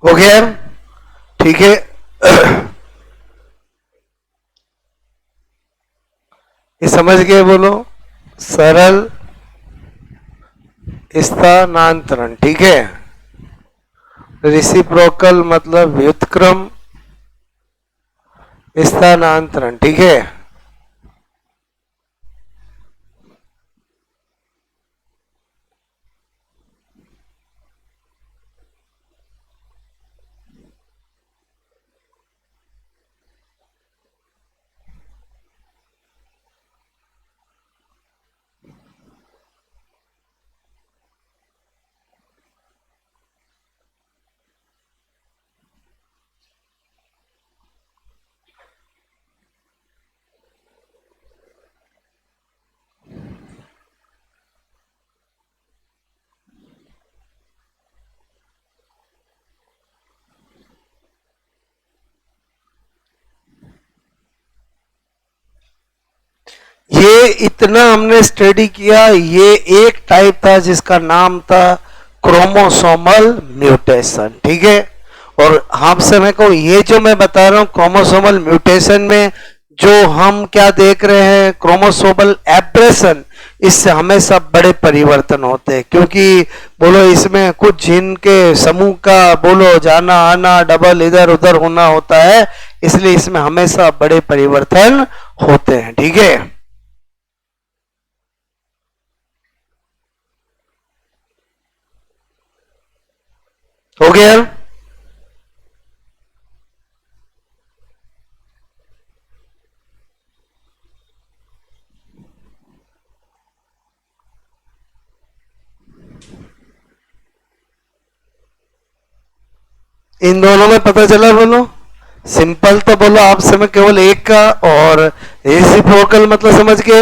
हो गया? ठीक है। ये समझ गए? बोलो सरल स्थानांतरण। ठीक है। रिसिप्रोकल मतलब व्युत्क्रम स्थानांतरण। ठीक है। ये इतना हमने स्टडी किया। ये एक टाइप था जिसका नाम था क्रोमोसोमल म्यूटेशन। ठीक है। और आपसे मैं कहूं, ये जो मैं बता रहा हूं क्रोमोसोमल म्यूटेशन में जो हम क्या देख रहे हैं, क्रोमोसोमल एब्रेशन, इससे हमेशा बड़े परिवर्तन होते हैं। क्योंकि बोलो इसमें कुछ जीन के समूह का बोलो जाना आना, डबल इधर उधर होना होता है, इसलिए इसमें हमेशा बड़े परिवर्तन होते हैं। ठीक है। हो गया? इन दोनों में पता चला? बोलो सिंपल तो बोलो आपसे मैं केवल एक का, और रेसिप्रोकल मतलब समझ के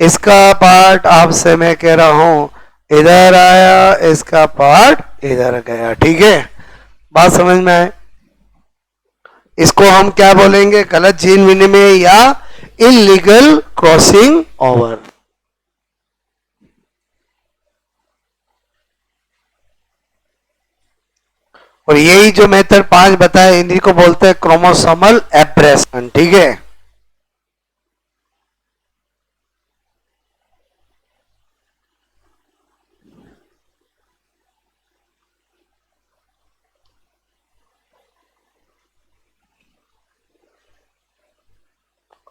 इसका पार्ट आपसे मैं कह रहा हूं इधर आया, इसका पार्ट इधर गया, ठीक है, बात समझ में आए। इसको हम क्या बोलेंगे, गलत जीन विनिमय या इलीगल क्रॉसिंग ओवर। और यही जो मेथड 5 बताया इन्हीं को बोलते हैं क्रोमोसोमल एब्रेशन, ठीक है।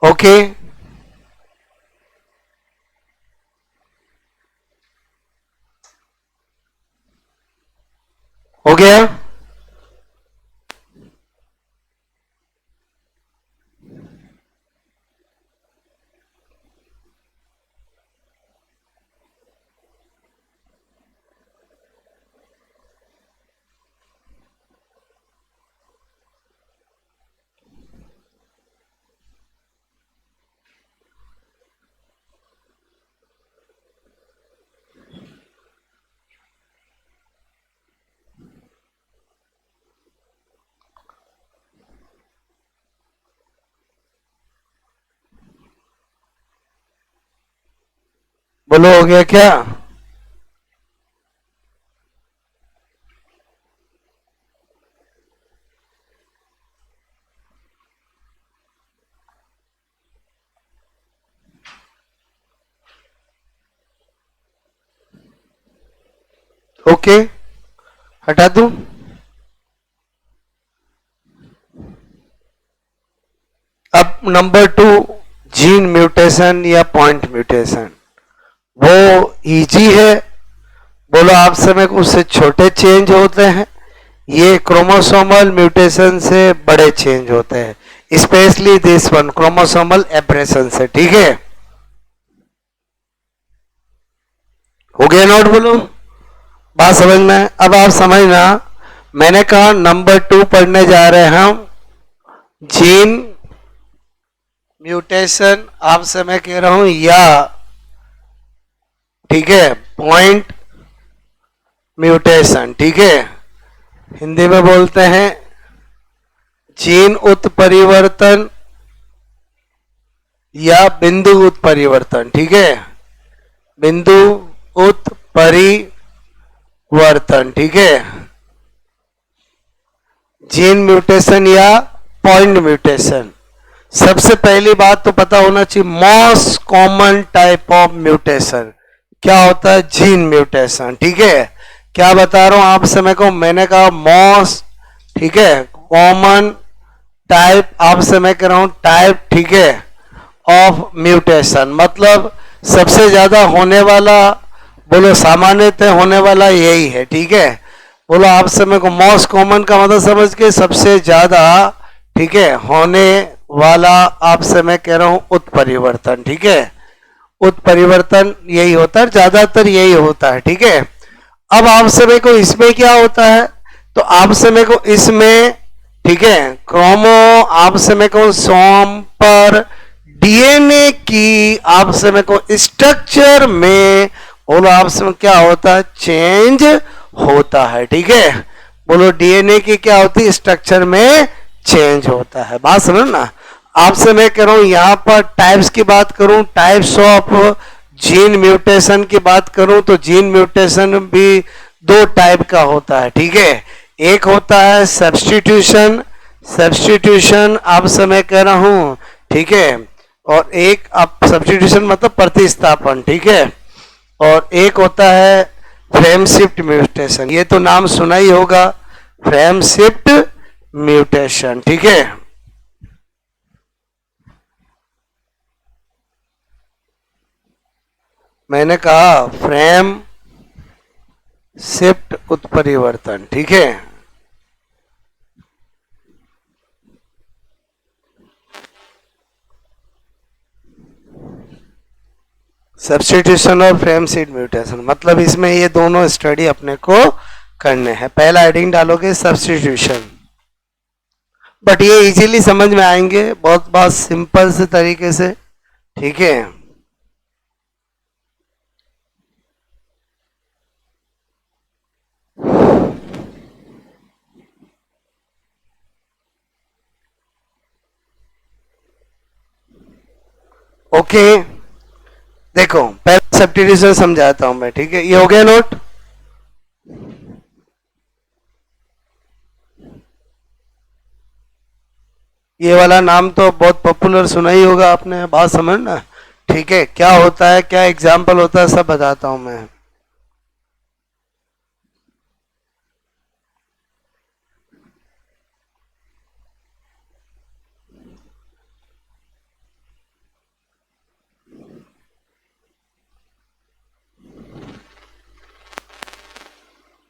ओके, हो गया। बोलो, हो गया क्या? ओके, हटा दूं? अब नंबर 2, जीन म्यूटेशन या पॉइंट म्यूटेशन, वो इजी है। बोलो, आप समय को उससे छोटे चेंज होते हैं, ये क्रोमोसोमल म्यूटेशन से बड़े चेंज होते हैं, specially this one chromosomal aberration से, ठीक है। हो गया नोट? बोलो, बात समझ में? अब आप समझना, मैंने कहा नंबर 2 पढ़ने जा रहे हैं हम, जीन म्यूटेशन आपसे मैं कह रहा हूं, या ठीक है पॉइंट म्यूटेशन, ठीक है, हिंदी में बोलते हैं जीन उत्परिवर्तन या बिंदु उत्परिवर्तन, ठीक है, बिंदु उत्परिवर्तन, ठीक है, जीन म्यूटेशन या पॉइंट म्यूटेशन। सबसे पहली बात तो पता होना चाहिए, most common type of mutation क्या होता है, जीन म्यूटेशन, ठीक है। क्या बता रहा हूं आप समय को, मैंने कहा मोस्ट, ठीक है, कॉमन टाइप, आपसे मैं कह रहा हूं टाइप, ठीक है, ऑफ म्यूटेशन, मतलब सबसे ज्यादा होने वाला, बोलो सामान्यतः होने वाला यही है, ठीक है। बोलो, आप समय को मोस्ट कॉमन का मतलब समझ के, सबसे ज्यादा, ठीक है, होने वाला, आपसे मैं कह रहा हूं उत्परिवर्तन, ठीक है, उत्परिवर्तन यही होता है, ज्यादातर यही होता है, ठीक है। अब आप समय को इसमें क्या होता है, तो आप समय को इसमें, ठीक है, क्रोमो, आप समय को सोम पर डीएनए की, आप समय को स्ट्रक्चर में, बोलो आप समय क्या होता है, चेंज होता है, ठीक है। बोलो, डीएनए की क्या होती है, स्ट्रक्चर में चेंज होता है, बात समझ ना। आपसे मैं कह रहा हूं, यहां पर टाइप्स की बात करूं, टाइप्स ऑफ जीन म्यूटेशन की बात करूं, तो जीन म्यूटेशन भी 2 टाइप का होता है, ठीक है। एक होता है सब्स्टिट्यूशन, सब्स्टिट्यूशन आपसे मैं कह रहा हूं, ठीक है, और एक आप सब्स्टिट्यूशन मतलब प्रतिस्थापन, ठीक है, और एक होता है फ्रेम शिफ्ट म्यूटेशन, ये तो नाम सुना ही होगा, फ्रेम शिफ्ट म्यूटेशन, ठीक है। मैंने कहा फ्रेम शिफ्ट उत्परिवर्तन, ठीक है। सब्स्टिट्यूशन और फ्रेम शिफ्ट म्यूटेशन, मतलब इसमें ये दोनों स्टडी अपने को करने हैं। पहला हेडिंग डालोगे सब्स्टिट्यूशन, बट ये इजीली समझ में आएंगे, बहुत बहुत सिंपल से तरीके से, ठीक है। ओके, देखो पहले सब्स्टिट्यूशन समझाता हूं मैं, ठीक है? ये हो गया नोट? ये वाला नाम तो बहुत पॉपुलर सुना ही होगा आपने, बात समझना। ठीक है, क्या होता है, क्या एग्जाम्पल होता है, सब बताता हूं मैं।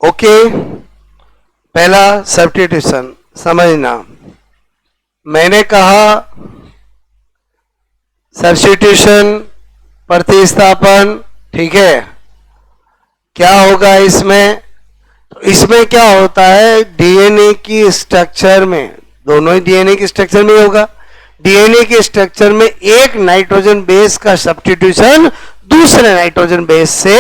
ओके, पहला सब्स्टिट्यूशन समझना। मैंने कहा सब्स्टिट्यूशन, प्रतिस्थापन, ठीक है? क्या होगा इसमें? तो इसमें क्या होता है, डीएनए की स्ट्रक्चर में, दोनों ही डीएनए की स्ट्रक्चर में होगा। डीएनए के स्ट्रक्चर में एक नाइट्रोजन बेस का सब्स्टिट्यूशन दूसरे नाइट्रोजन बेस से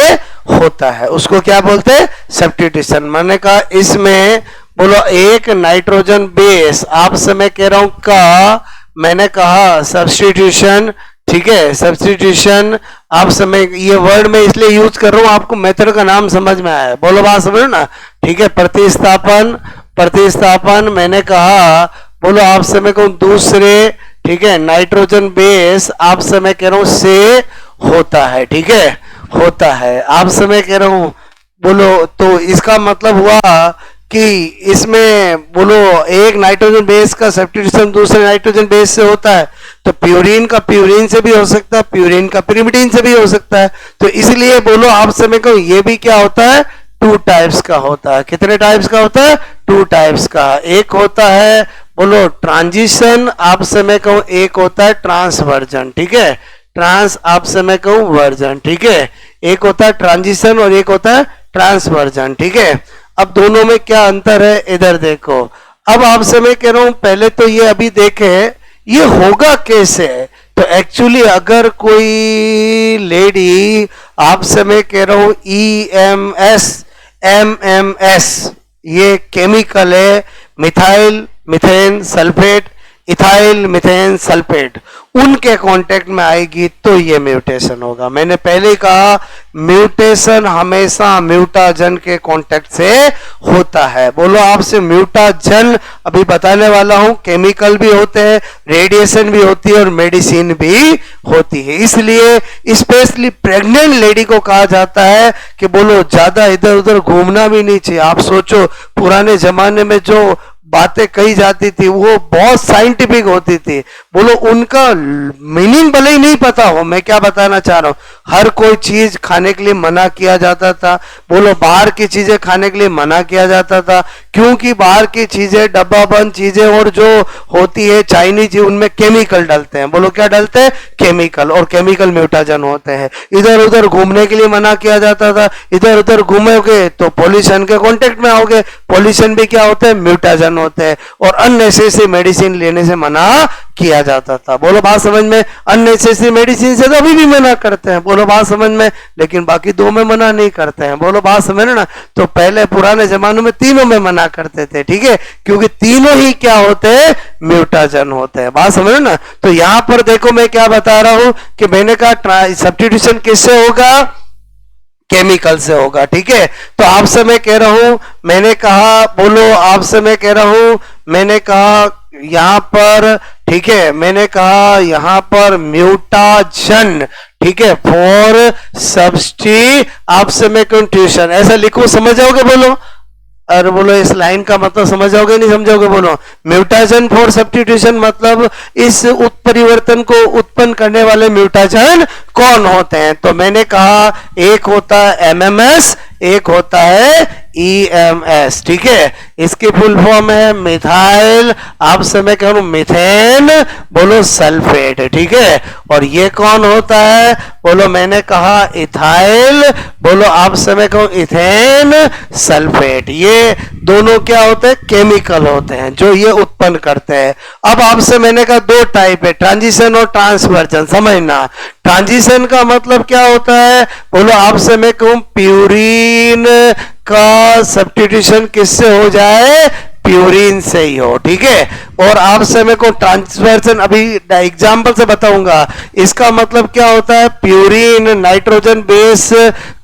होता है, उसको क्या बोलते हैं? सब्स्टिट्यूशन। मैंने कहा इसमें बोलो एक नाइट्रोजन बेस, आपसे मैं कह रहा हूं का, मैंने कहा सब्स्टिट्यूशन, ठीक है? सब्स्टिट्यूशन आप समय, ये वर्ड मैं इसलिए यूज कर रहा हूं, आपको मेथड का नाम समझ में आया, बोलो बात समझो ना, ठीक है? प्रतिस्थापन, प्रतिस्थापन मैंने कहा बोलो आप समय को दूसरे, ठीक है, नाइट्रोजन बेस आप समय कह रहा हूं से होता है, ठीक है? होता है, आप समय कह रहा हूं बोलो, तो इसका मतलब हुआ कि इसमें बोलो एक नाइट्रोजन बेस का सब्स्टिट्यूशन दूसरे नाइट्रोजन बेस से होता है, तो प्यूरिन का प्यूरिन से भी हो सकता है, प्यूरिन का पिरिमिडिन से भी हो सकता है। तो इसलिए बोलो आप समय को ये भी क्या होता है? टू टाइप्स का होता है। कितने टाइप्स का होता है? टू टाइप्स का। एक होता है बोलो ट्रांजिशन, आप समय को एक होता है ट्रांसवर्जन, ठीक है? ट्रांस आप समय को वर्जन, ठीक है? एक होता है ट्रांजिशन और एक होता है ट्रांसवर्जन, ठीक है? अब दोनों में क्या अंतर है, इधर देखो। अब आपसे मैं कह रहा हूं पहले तो ये अभी देखे ये होगा कैसे। तो एक्चुअली अगर कोई लेडी, आपसे मैं कह रहा हूं EMS MMS, ये केमिकल है, methyl methane sulphate, ethyl methane sulphate, उनके कांटेक्ट में आएगी तो ये म्यूटेशन होगा। मैंने पहले कहा म्यूटेशन हमेशा म्यूटाजन के कांटेक्ट से होता है। बोलो आपसे म्यूटाजन अभी बताने वाला हूं, केमिकल भी होते हैं, रेडिएशन भी होती है और मेडिसिन भी होती है। इसलिए स्पेशली प्रेग्नेंट लेडी को कहा जाता है कि बोलो ज्यादा इधर उधर घूमना भी नहीं चाहिए। आप सोचो पुराने जमाने में जो बातें कही जाती थी वो बहुत साइंटिफिक होती थी, बोलो उनका मीनिंग भले ही नहीं पता हो। मैं क्या बताना चाह रहा हूं, हर कोई चीज खाने के लिए मना किया जाता था, बोलो बाहर की चीजें खाने के लिए मना किया जाता था, क्योंकि बाहर की चीजें डब्बा बंद चीजें और जो होती है चाइनीज, उनमें केमिकल डलते हैं। बोलो क्या डलते हैं? केमिकल, और केमिकल म्यूटाजन होते हैं। इधर उधर घूमने के लिए मना किया जाता था, इधर उधर घूमोगे तो पॉल्यूशन के कांटेक्ट में आओगे, पॉल्यूशन भी क्या होते हैं? म्यूटाजन होते हैं। और अननेसेसरी मेडिसिन लेने से मना किया जाता था। बोलो बात समझ में? अननेसेसरी मेडिसिन से तो अभी भी मना करते हैं, बोलो बात समझ में, लेकिन बाकी दो में मना नहीं करते हैं। बोलो बात समझ ना? तो पहले पुराने जमानों में तीनों में मना करते थे, ठीक है? क्योंकि तीनों ही क्या होते हैं? म्यूटाजन होते हैं। बात समझ ना? तो यहां पर देखो मैं क्या बता रहा हूं कि मैंने कहा सब्स्टिट्यूशन किससे होगा? केमिकल से होगा, ठीक है? तो आपसे मैं कह रहा हूं, मैंने कहा बोलो आपसे मैं कह रहा हूं, मैंने कहा यहां पर, ठीक है, मैंने कहा यहां पर म्यूटाजन, ठीक है, फॉर सब्स्टी, आपसे मैं कंट्यूशन ऐसा लिखूं, समझ जाओगे? बोलो और बोलो इस लाइन का मतलब समझ जाओगे नहीं समझोगे? बोलो म्यूटाजन फॉर सब्स्टिट्यूशन मतलब इस उत्परिवर्तन को उत्पन्न करने वाले म्यूटाजन कौन होते हैं? तो मैंने कहा एक होता है MMS, एक होता है EMS, ठीक है? इसकी फुल फॉर्म है मिथाइल, आपसे मैं कह रहा हूं मिथेन, बोलो सल्फेट, ठीक है? और ये कौन होता है? बोलो मैंने कहा इथाइल, बोलो आपसे मैं कहूं इथेन सल्फेट। ये दोनों क्या होते हैं? केमिकल होते हैं जो ये उत्पन्न करते हैं। अब आपसे मैंने कहा दो टाइप है, ट्रांजिशन और ट्रांसवर्जन, समझना। ट्रांजिशन का मतलब क्या होता है? बोलो आपसे मैं कहूं प्यूरिन का सब्स्टिट्यूशन किससे हो जाए? प्यूरिन से ही हो, ठीक है? और आपसे मेरे को ट्रांसवर्जन अभी एग्जाम्पल से बताऊंगा। इसका मतलब क्या होता है, प्यूरिन नाइट्रोजन बेस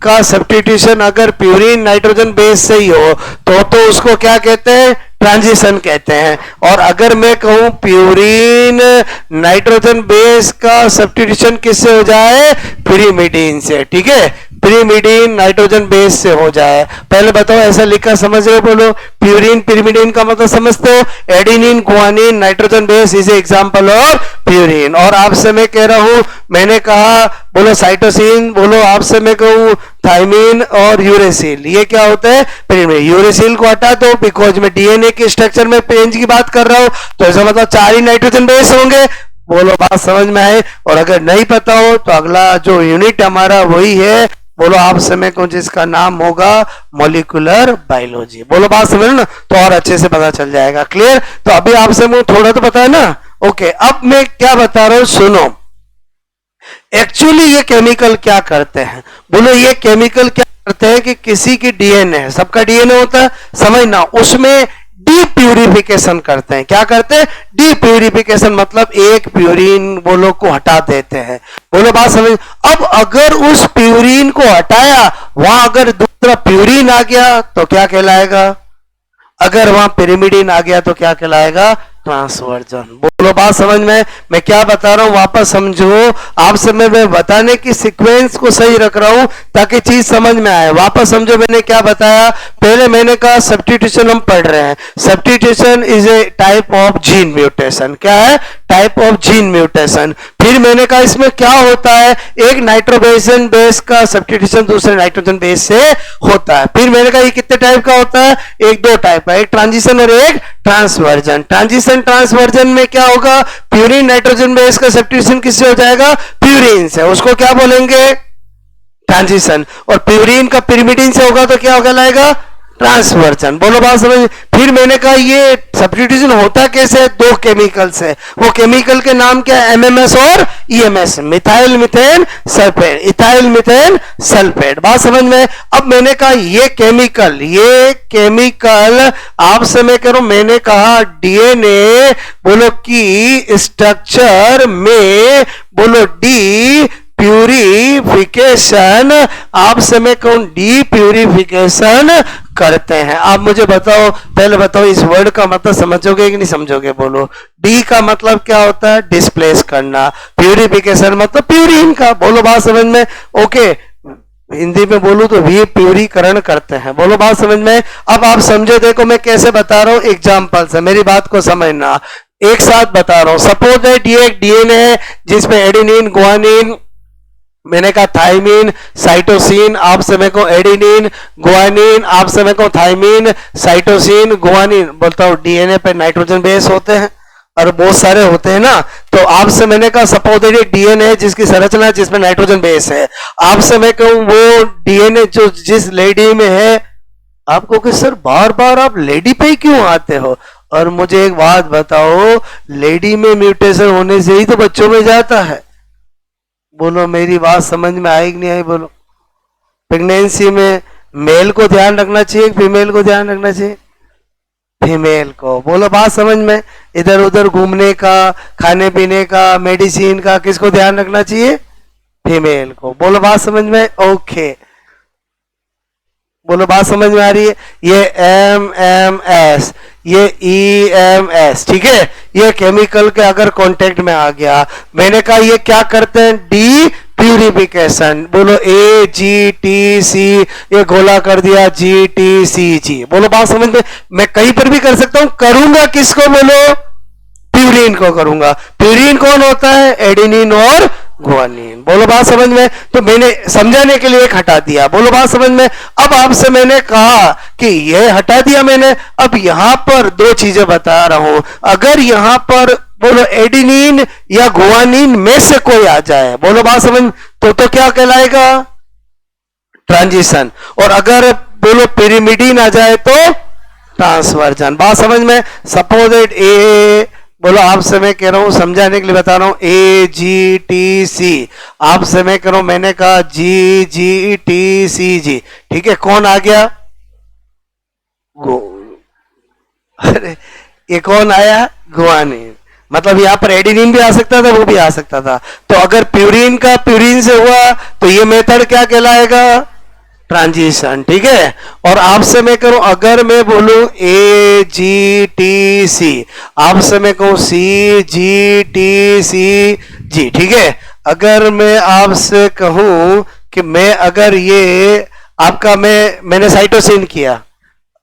का सब्स्टिट्यूशन अगर प्यूरिन नाइट्रोजन बेस से ही हो तो उसको क्या कहते हैं, ट्रांजिशन कहते हैं। और अगर मैं कहूं प्यूरिन नाइट्रोजन बेस का सब्स्टिट्यूशन किससे हो जाए, पिरिमिडीन से, ठीक है, पिरिमिडीन नाइट्रोजन बेस से हो जाए। पहले बताओ ऐसा लिखा समझ रहे हो, बोलो प्यूरिन पिरिमिडीन का मतलब समझते हो, adenine guanine nitrogen base is example of purine. और आपसे मैं कह रहा हूं, मैंने कहा बोलो साइटोसिन, बोलो आपसे मैं कहूं थाइमिन और यूरेसिल, ये क्या होता है, पिरिमिड। यूरेसिल को हटा दो बिकॉज मैं डीएनए के स्ट्रक्चर में पेंज की बात कर रहा हूं, तो ऐसा मतलब 4 ही नाइट्रोजन बेस होंगे। बोलो बात समझ में आए। और अगर नहीं पता हो तो अगला जो यूनिट हमारा वही है, बोलो आप समय को, जिसका नाम होगा मॉलिक्यूलर बायोलॉजी। बोलो बात समझ ना, तो और अच्छे से पता चल जाएगा। क्लियर। तो अभी आपसे मुझे थोड़ा तो पता है ना। ओके, अब मैं क्या बता रहा हूं सुनो। एक्चुअली ये केमिकल क्या करते हैं, बोलो ये केमिकल क्या करते हैं कि किसी की डीएनए है, सबका डीएनए होता है, समझना, उसमें डीप्यूरिफिकेशन करते हैं। क्या करते हैं, डीप्यूरिफिकेशन, मतलब एक प्यूरिन बोलो को हटा देते हैं। बोलो बात समझ। अब अगर उस प्यूरिन को हटाया, वहां अगर दूसरा प्यूरिन आ गया तो क्या कहलाएगा, अगर वहां पिरिमिडीन आ गया तो क्या कहलाएगा, ट्रांसवर्जन। बोलो बात समझ में। मैं क्या बता रहा हूं वापस समझो, आपसे मैं बताने की सीक्वेंस को सही रख रहा हूं ताकि चीज समझ में आए। वापस समझो मैंने क्या बताया। पहले मैंने कहा सब्स्टिट्यूशन हम पढ़ रहे हैं। Substitution is a type of gene mutation. क्या है, टाइप ऑफ जीन म्यूटेशन। फिर मैंने कहा इसमें क्या होता है, एक नाइट्रोजन बेस का सब्स्टिट्यूशन दूसरे नाइट्रोजन बेस से होता है। फिर मैंने कहा ये कितने टाइप का होता है, एक दो टाइप का, एक ट्रांजिशन और एक ट्रांसवर्जन। ट्रांजिशन ट्रांसवर्जन में क्या होगा, प्यूरिन नाइट्रोजन बेस का सब्स्टिट्यूशन किससे हो जाएगा, प्यूरिन से, उसको क्या बोलेंगे, ट्रांजिशन। और प्यूरिन का पिरिमिडीन से होगा तो क्या कहलाएगा, ट्रांसवर्जन। बोलो बात समझ। फिर मैंने कहा ये सब्स्टिट्यूशन होता कैसे, दो केमिकल से। वो केमिकल के नाम क्या है, एमएमएस और EMS, methyl methane sulphate, ethyl methane sulphate. बात समझ में। अब मैंने कहा ये केमिकल आपसे मैं कह रहा हूं, मैंने कहा डीएनए बोलो की स्ट्रक्चर में बोलो डी प्यूरिफिकेशन, आप समय कौन डी प्यूरिफिकेशन करते हैं। आप मुझे बताओ, पहले बताओ इस वर्ड का मतलब समझोगे कि नहीं समझोगे, बोलो। डी का मतलब क्या होता है, डिस्प्लेस करना। प्यूरिफिकेशन मतलब प्यूरिन का। बोलो बात समझ में। ओके, हिंदी में बोलूं तो भी प्यूरीकरण करते हैं। बोलो बात समझ में। अब आप समझो, देखो मैं कैसे बता रहा हूं एग्जाम्पल से, मेरी बात को समझना, एक साथ बता रहा हूं। सपोज दैट ये एक डीएनए है जिसमें एडेनिन गुआनिन, मैंने कहा थाइमिन साइटोसिन, आप समय को एडेनिन गुआनिन, आप समय को थाइमिन साइटोसिन गुआनिन। बोलता हूं डीएनए पे नाइट्रोजन बेस होते हैं और बहुत सारे होते हैं ना, तो आपसे मैंने कहा सपोज दैट डीएनए जिसकी संरचना जिसमें नाइट्रोजन बेस है, आपसे मैं कहूं वो डीएनए जो जिस लेडी में है, आपको कि सर बार बार आप लेडी पे ही क्यों आते हो। और मुझे एक बात बताओ, लेडी में म्यूटेशन होने से ही तो बच्चों में जाता है। बोलो मेरी बात समझ में आई कि नहीं आई, बोलो। प्रेगनेंसी में मेल को ध्यान रखना चाहिए, फीमेल को ध्यान रखना चाहिए, फीमेल को। बोलो बात समझ में। इधर उधर घूमने का, खाने पीने का, मेडिसिन का, किसको ध्यान रखना चाहिए, फीमेल को। बोलो बात समझ में। ओके, बोलो बात समझ में आ रही है। ये एमएमएस, ये ईएमएस, ठीक है, ये केमिकल के अगर कांटेक्ट में आ गया, मैंने कहा ये क्या करते हैं, डी प्यूरिफिकेशन। बोलो AgTC, ये गोला कर दिया GTCG। बोलो बात समझ में। मैं कहीं पर भी कर सकता हूं, करूंगा किसको, बोलो प्यूरिन को करूंगा। प्यूरिन कौन होता है, एडेनिन और गुआनिन। बोलो बात समझ में। तो मैंने समझाने के लिए एक हटा दिया। बोलो बात समझ में। अब आपसे मैंने कहा कि ये हटा दिया मैंने, अब यहां पर दो चीजें बता रहा हूं। अगर यहां पर बोलो एडेनिन या गुआनिन में से कोई आ जाए, बोलो बात समझ में, तो क्या कहलाएगा, ट्रांजिशन। और अगर बोलो पिरिमिडीन आ जाए तो ट्रांसवर्जन। बात समझ में। सपोज इट ए, बोलो आपसे मैं कह रहा हूं, समझाने के लिए बता रहा हूं, AgTC, आपसे मैं कह रहा हूं, मैंने कहा GGTCG, ठीक है, कौन आ गया, अरे ये कौन आया, गुआनिन, मतलब यहाँ पर एडिनिन भी आ सकता था, वो भी आ सकता था। तो अगर प्यूरिन का प्यूरिन से हुआ तो ये मेथड क्या कहलाएगा? ट्रांजिशन, ठीक है। और आपसे मैं करूं, अगर मैं बोलूं ए जी टी सी, आपसे मैं कहूं सी जी टी सी जी, ठीक है। अगर मैं आपसे कहूं कि मैं अगर ये आपका मैंने साइटोसिन किया,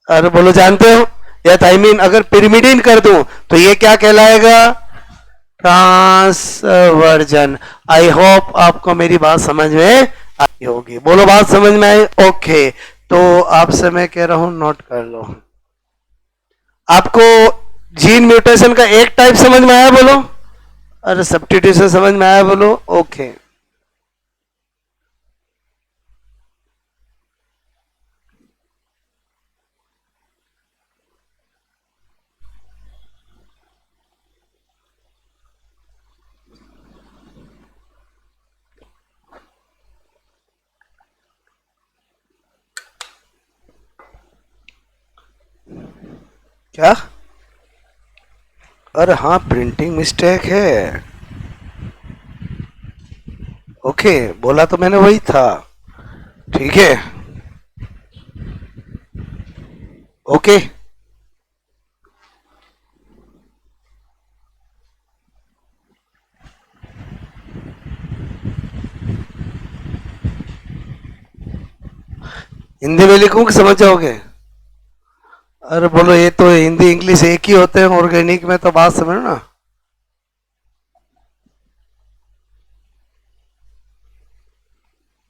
अरे बोलो जानते हो, या आई मीन अगर पिरिमिडिन कर दूं तो ये क्या कहलाएगा? ट्रांसवर्जन। आई होप आपको मेरी बात समझ में आई होगी। बोलो बात समझ में आई? ओके, तो आपसे मैं कह रहा हूं नोट कर लो। आपको जीन म्यूटेशन का एक टाइप समझ में आया? बोलो। अरे सब्स्टिट्यूशन समझ में आया? बोलो। ओके, क्या? अरे हाँ, प्रिंटिंग मिस्टेक है। ओके, बोला तो मैंने वही था, ठीक है। ओके, हिंदी में लिखूं कि समझ जाओगे? अरे बोलो, ये तो हिंदी इंग्लिश एक ही होते हैं, ऑर्गेनिक में तो बात समझो ना।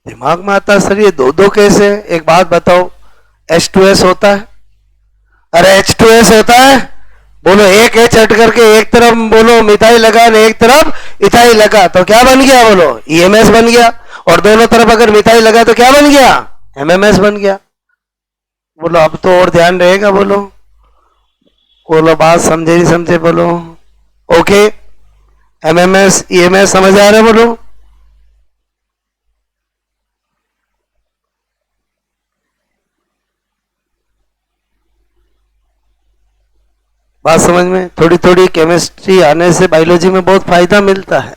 दिमाग में आता है सर, ये दो दो कैसे? एक बात बताओ, H2S होता है, अरे H2S होता है। बोलो, एक एच हट करके एक तरफ बोलो मिथाइल लगा ने एक तरफ इथाइल लगा तो क्या बन गया? बोलो EMS बन गया। और दोनों तरफ अगर मिथाइल लगा तो क्या बन गया? MMS बन गया। बोलो अब तो और ध्यान रहेगा। बोलो, बोलो बात समझे नहीं समझे? बोलो। ओके, MMS EMS समझ आ रहा है? बोलो। बात समझ में? थोड़ी थोड़ी केमिस्ट्री आने से बायोलॉजी में बहुत फायदा मिलता है,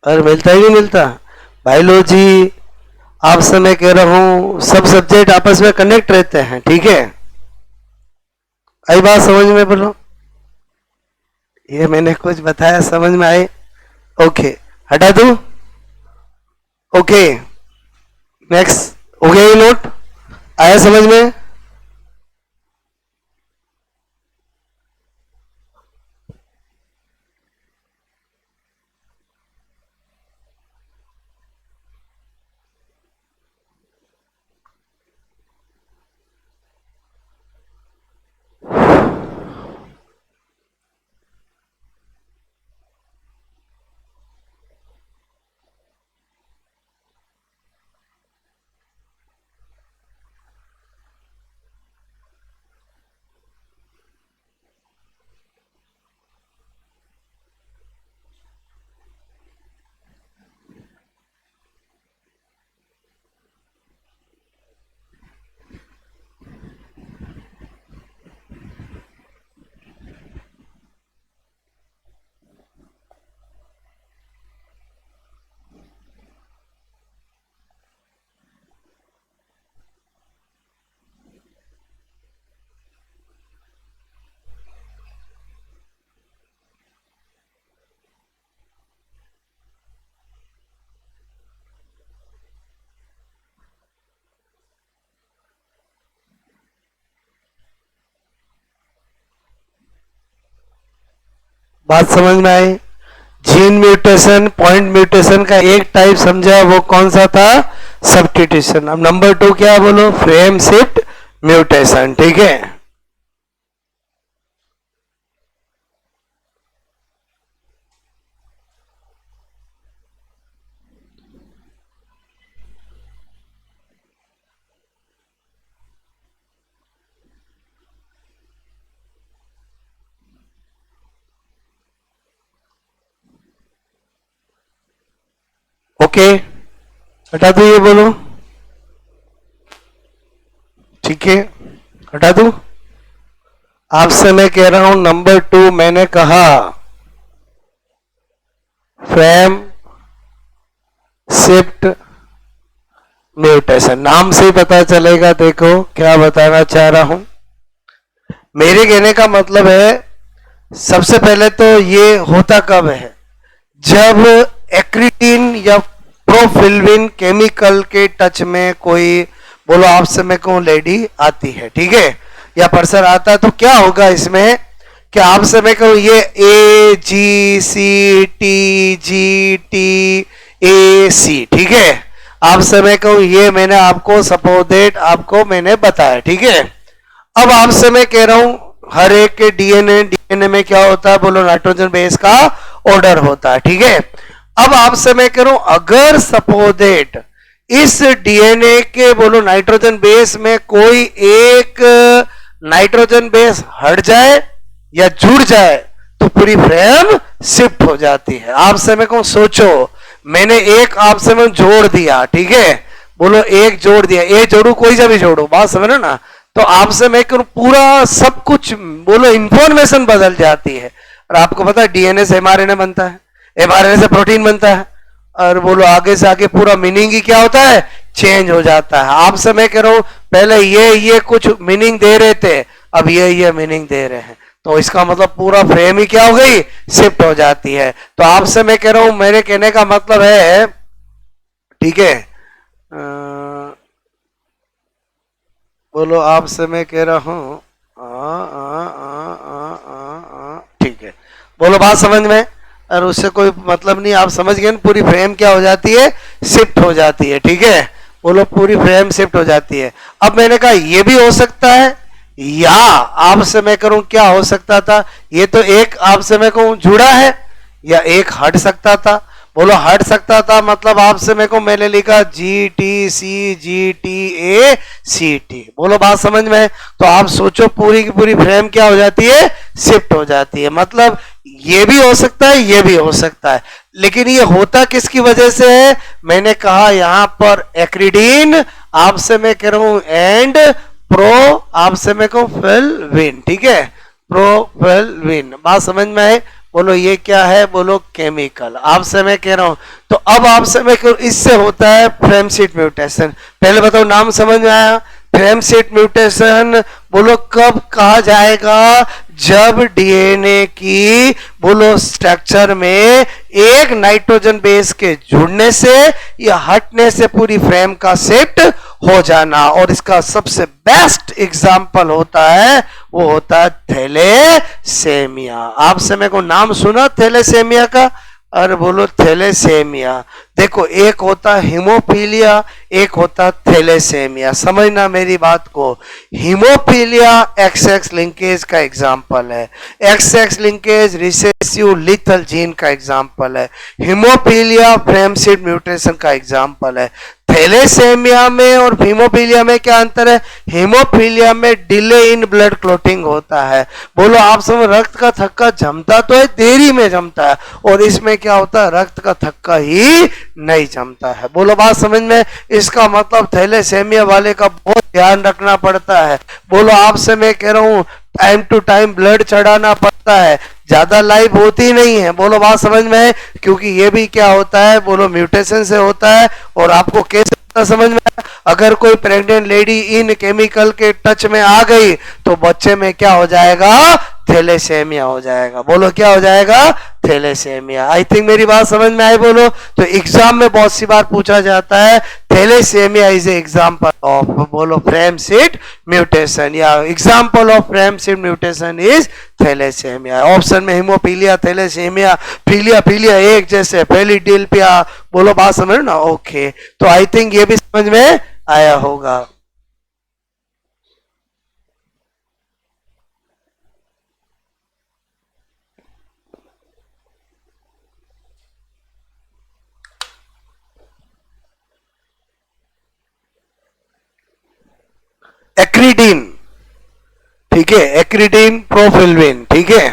और मिलता ही नहीं मिलता। बायोलॉजी, आपसे मैं कह रहा हूं, सब सब्जेक्ट आपस में कनेक्ट रहते हैं, ठीक है। आई बात समझ में? बोलो, ये मैंने कुछ बताया समझ में आए? ओके, हटा दूं? Okay, next. हो गया ये नोट? आया समझ में? बात समझ में आई? जीन म्यूटेशन, पॉइंट म्यूटेशन का एक टाइप समझा, वो कौन सा था? सब्स्टिट्यूशन। अब नंबर 2 क्या? बोलो, फ्रेम शिफ्ट म्यूटेशन, ठीक है। ओके, हटा दो ये। बोलो, ठीक है, हटा दो। आपसे मैं कह रहा हूं नंबर 2 मैंने कहा फ्रेम शिफ्ट म्यूटेशन, नाम से ही पता चलेगा। देखो क्या बताना चाह रहा हूं, मेरे कहने का मतलब है सबसे पहले तो ये होता कब है, जब एक्रिटीन या प्रोफिल्विन केमिकल के टच में कोई, बोलो आपसे मैं कहूं लेडी आती है, ठीक है, या पर्सन आता है, तो क्या होगा इसमें कि आपसे मैं कहूं ये AGCTGTAC, ठीक है, आपसे मैं कहूं ये मैंने आपको सपोर्टेड आपको मैंने बताया, ठीक है। अब आपसे मैं कह रहा हूं हर एक के डीएनए में क्या होता है, बोलो नाइट्रोजन बेस का ऑर्डर होता है, ठीक है। अब आपसे मैं कह रहा हूं अगर सपोजेट इस डीएनए के बोलो नाइट्रोजन बेस में कोई एक नाइट्रोजन बेस हट जाए या जुड़ जाए तो पूरी फ्रेम शिफ्ट हो जाती है। आपसे मैं कहूं सोचो, मैंने एक आपसे मैं जोड़ दिया, ठीक है, बोलो एक जोड़ दिया, ए जोड़ू कोई सा भी जोड़ू, बात समझ रहे ना, तो आपसे मैं कहूं पूरा सब कुछ बोलो इंफॉर्मेशन बदल जाती है। और आपको पता है डीएनए से एमआरएनए बनता है, एमआरएनए से प्रोटीन बनता है, और बोलो आगे से आगे पूरा मीनिंग ही क्या होता है, चेंज हो जाता है। आपसे मैं कह रहा हूं पहले ये कुछ मीनिंग दे रहे थे, अब ये मीनिंग दे रहे हैं, तो इसका मतलब पूरा फ्रेम ही क्या हो गई, शिफ्ट हो जाती है। तो आपसे मैं कह रहा हूं मेरे कहने का मतलब है, ठीक है, बोलो आपसे मैं कह रहा हूं ठीक है, बोलो बात समझ में, और उससे कोई मतलब नहीं, आप समझ गए ना, पूरी फ्रेम क्या हो जाती है, शिफ्ट हो जाती है, ठीक है, बोलो पूरी फ्रेम शिफ्ट हो जाती है। अब मैंने कहा ये भी हो सकता है, या आपसे मैं करूं क्या हो सकता था, ये तो एक आपसे मैं कहूं जुड़ा है, या एक हट सकता था, बोलो हट सकता था मतलब आपसे मेरे को मैंने लिखा GTCGTA CT, बोलो बात समझ में। तो आप सोचो पूरी की पूरी फ्रेम क्या हो जाती है, शिफ्ट हो जाती है। मतलब ये भी हो सकता है, ये भी हो सकता है, लेकिन ये होता किसकी वजह से है, मैंने कहा यहां पर एक्रिडीन आपसे मैं कह रहा हूं एंड प्रो आपसे मैं कहूं फिलविन, ठीक है, प्रोफिलविन, बात समझ में आए। बोलो ये क्या है, बोलो केमिकल, आपसे मैं कह रहा हूं। तो अब आपसे मैं कह इससे होता है फ्रेम सीट म्यूटेशन। पहले बताओ नाम समझ में आया, फ्रेम सीट म्यूटेशन बोलो कब कहा जाएगा, जब डीएनए की बोलो स्ट्रक्चर में एक नाइट्रोजन बेस के जुड़ने से या हटने से पूरी फ्रेम का शिफ्ट हो जाना। और इसका सबसे बेस्ट एग्जाम्पल होता है, वो होता है थैलेसेमिया। आपसे मेरे को नाम सुना थैलेसेमिया का, अरे बोलो थैलेसेमिया। देखो एक होता है हीमोफीलिया, एक होता है थैलेसेमिया, समझना मेरी बात को। हीमोफीलिया एक्स एक्स लिंकेज का एग्जाम्पल है, x x linkage recessive lethal gene का एग्जाम्पल है, हीमोफीलिया फ्रेम सीट म्यूटेशन का एग्जाम्पल है। थैलेसेमिया में और हीमोफीलिया में क्या अंतर है, हीमोफीलिया में डिले इन ब्लड क्लोटिंग होता है, बोलो आप सब रक्त का थक्का जमता तो है, देरी में जमता है, और इसमें क्या होता है रक्त का थक्का ही नहीं जमता है। बोलो बात समझ में, इसका मतलब थैलेसेमिया वाले का बहुत ध्यान रखना पड़ता है। बोलो आपसे मैं कह रहा हूं टाइम टू टाइम ब्लड चढ़ाना पड़ता है, ज्यादा लाइव होती नहीं है, बोलो बात समझ में है, क्योंकि ये भी क्या होता है, बोलो म्यूटेशन से होता है। और आपको कैसे समझ में आया, अगर कोई प्रेग्नेंट लेडी इन केमिकल के टच में आ गई तो बच्चे में क्या हो जाएगा, थैलेसेमिया हो जाएगा। बोलो क्या हो जाएगा, थैलेसेमिया। आई थिंक मेरी बात समझ में आई। बोलो तो एग्जाम में बहुत सी बार पूछा जाता है thalassaemia is a example of, बोलो फ्रेम सीट म्यूटेशन, या example of frame shift mutation is thalassaemia. Option में हीमोफीलिया, थैलेसेमिया, फीलिया फीलिया एक जैसे, फिलाडेल्फिया, बोलो बात समझ ना, ओके। तो आई थिंक ये भी समझ में आया होगा। एक्रीडीन, ठीक है, एक्रीडीन प्रोफिलविन, ठीक है।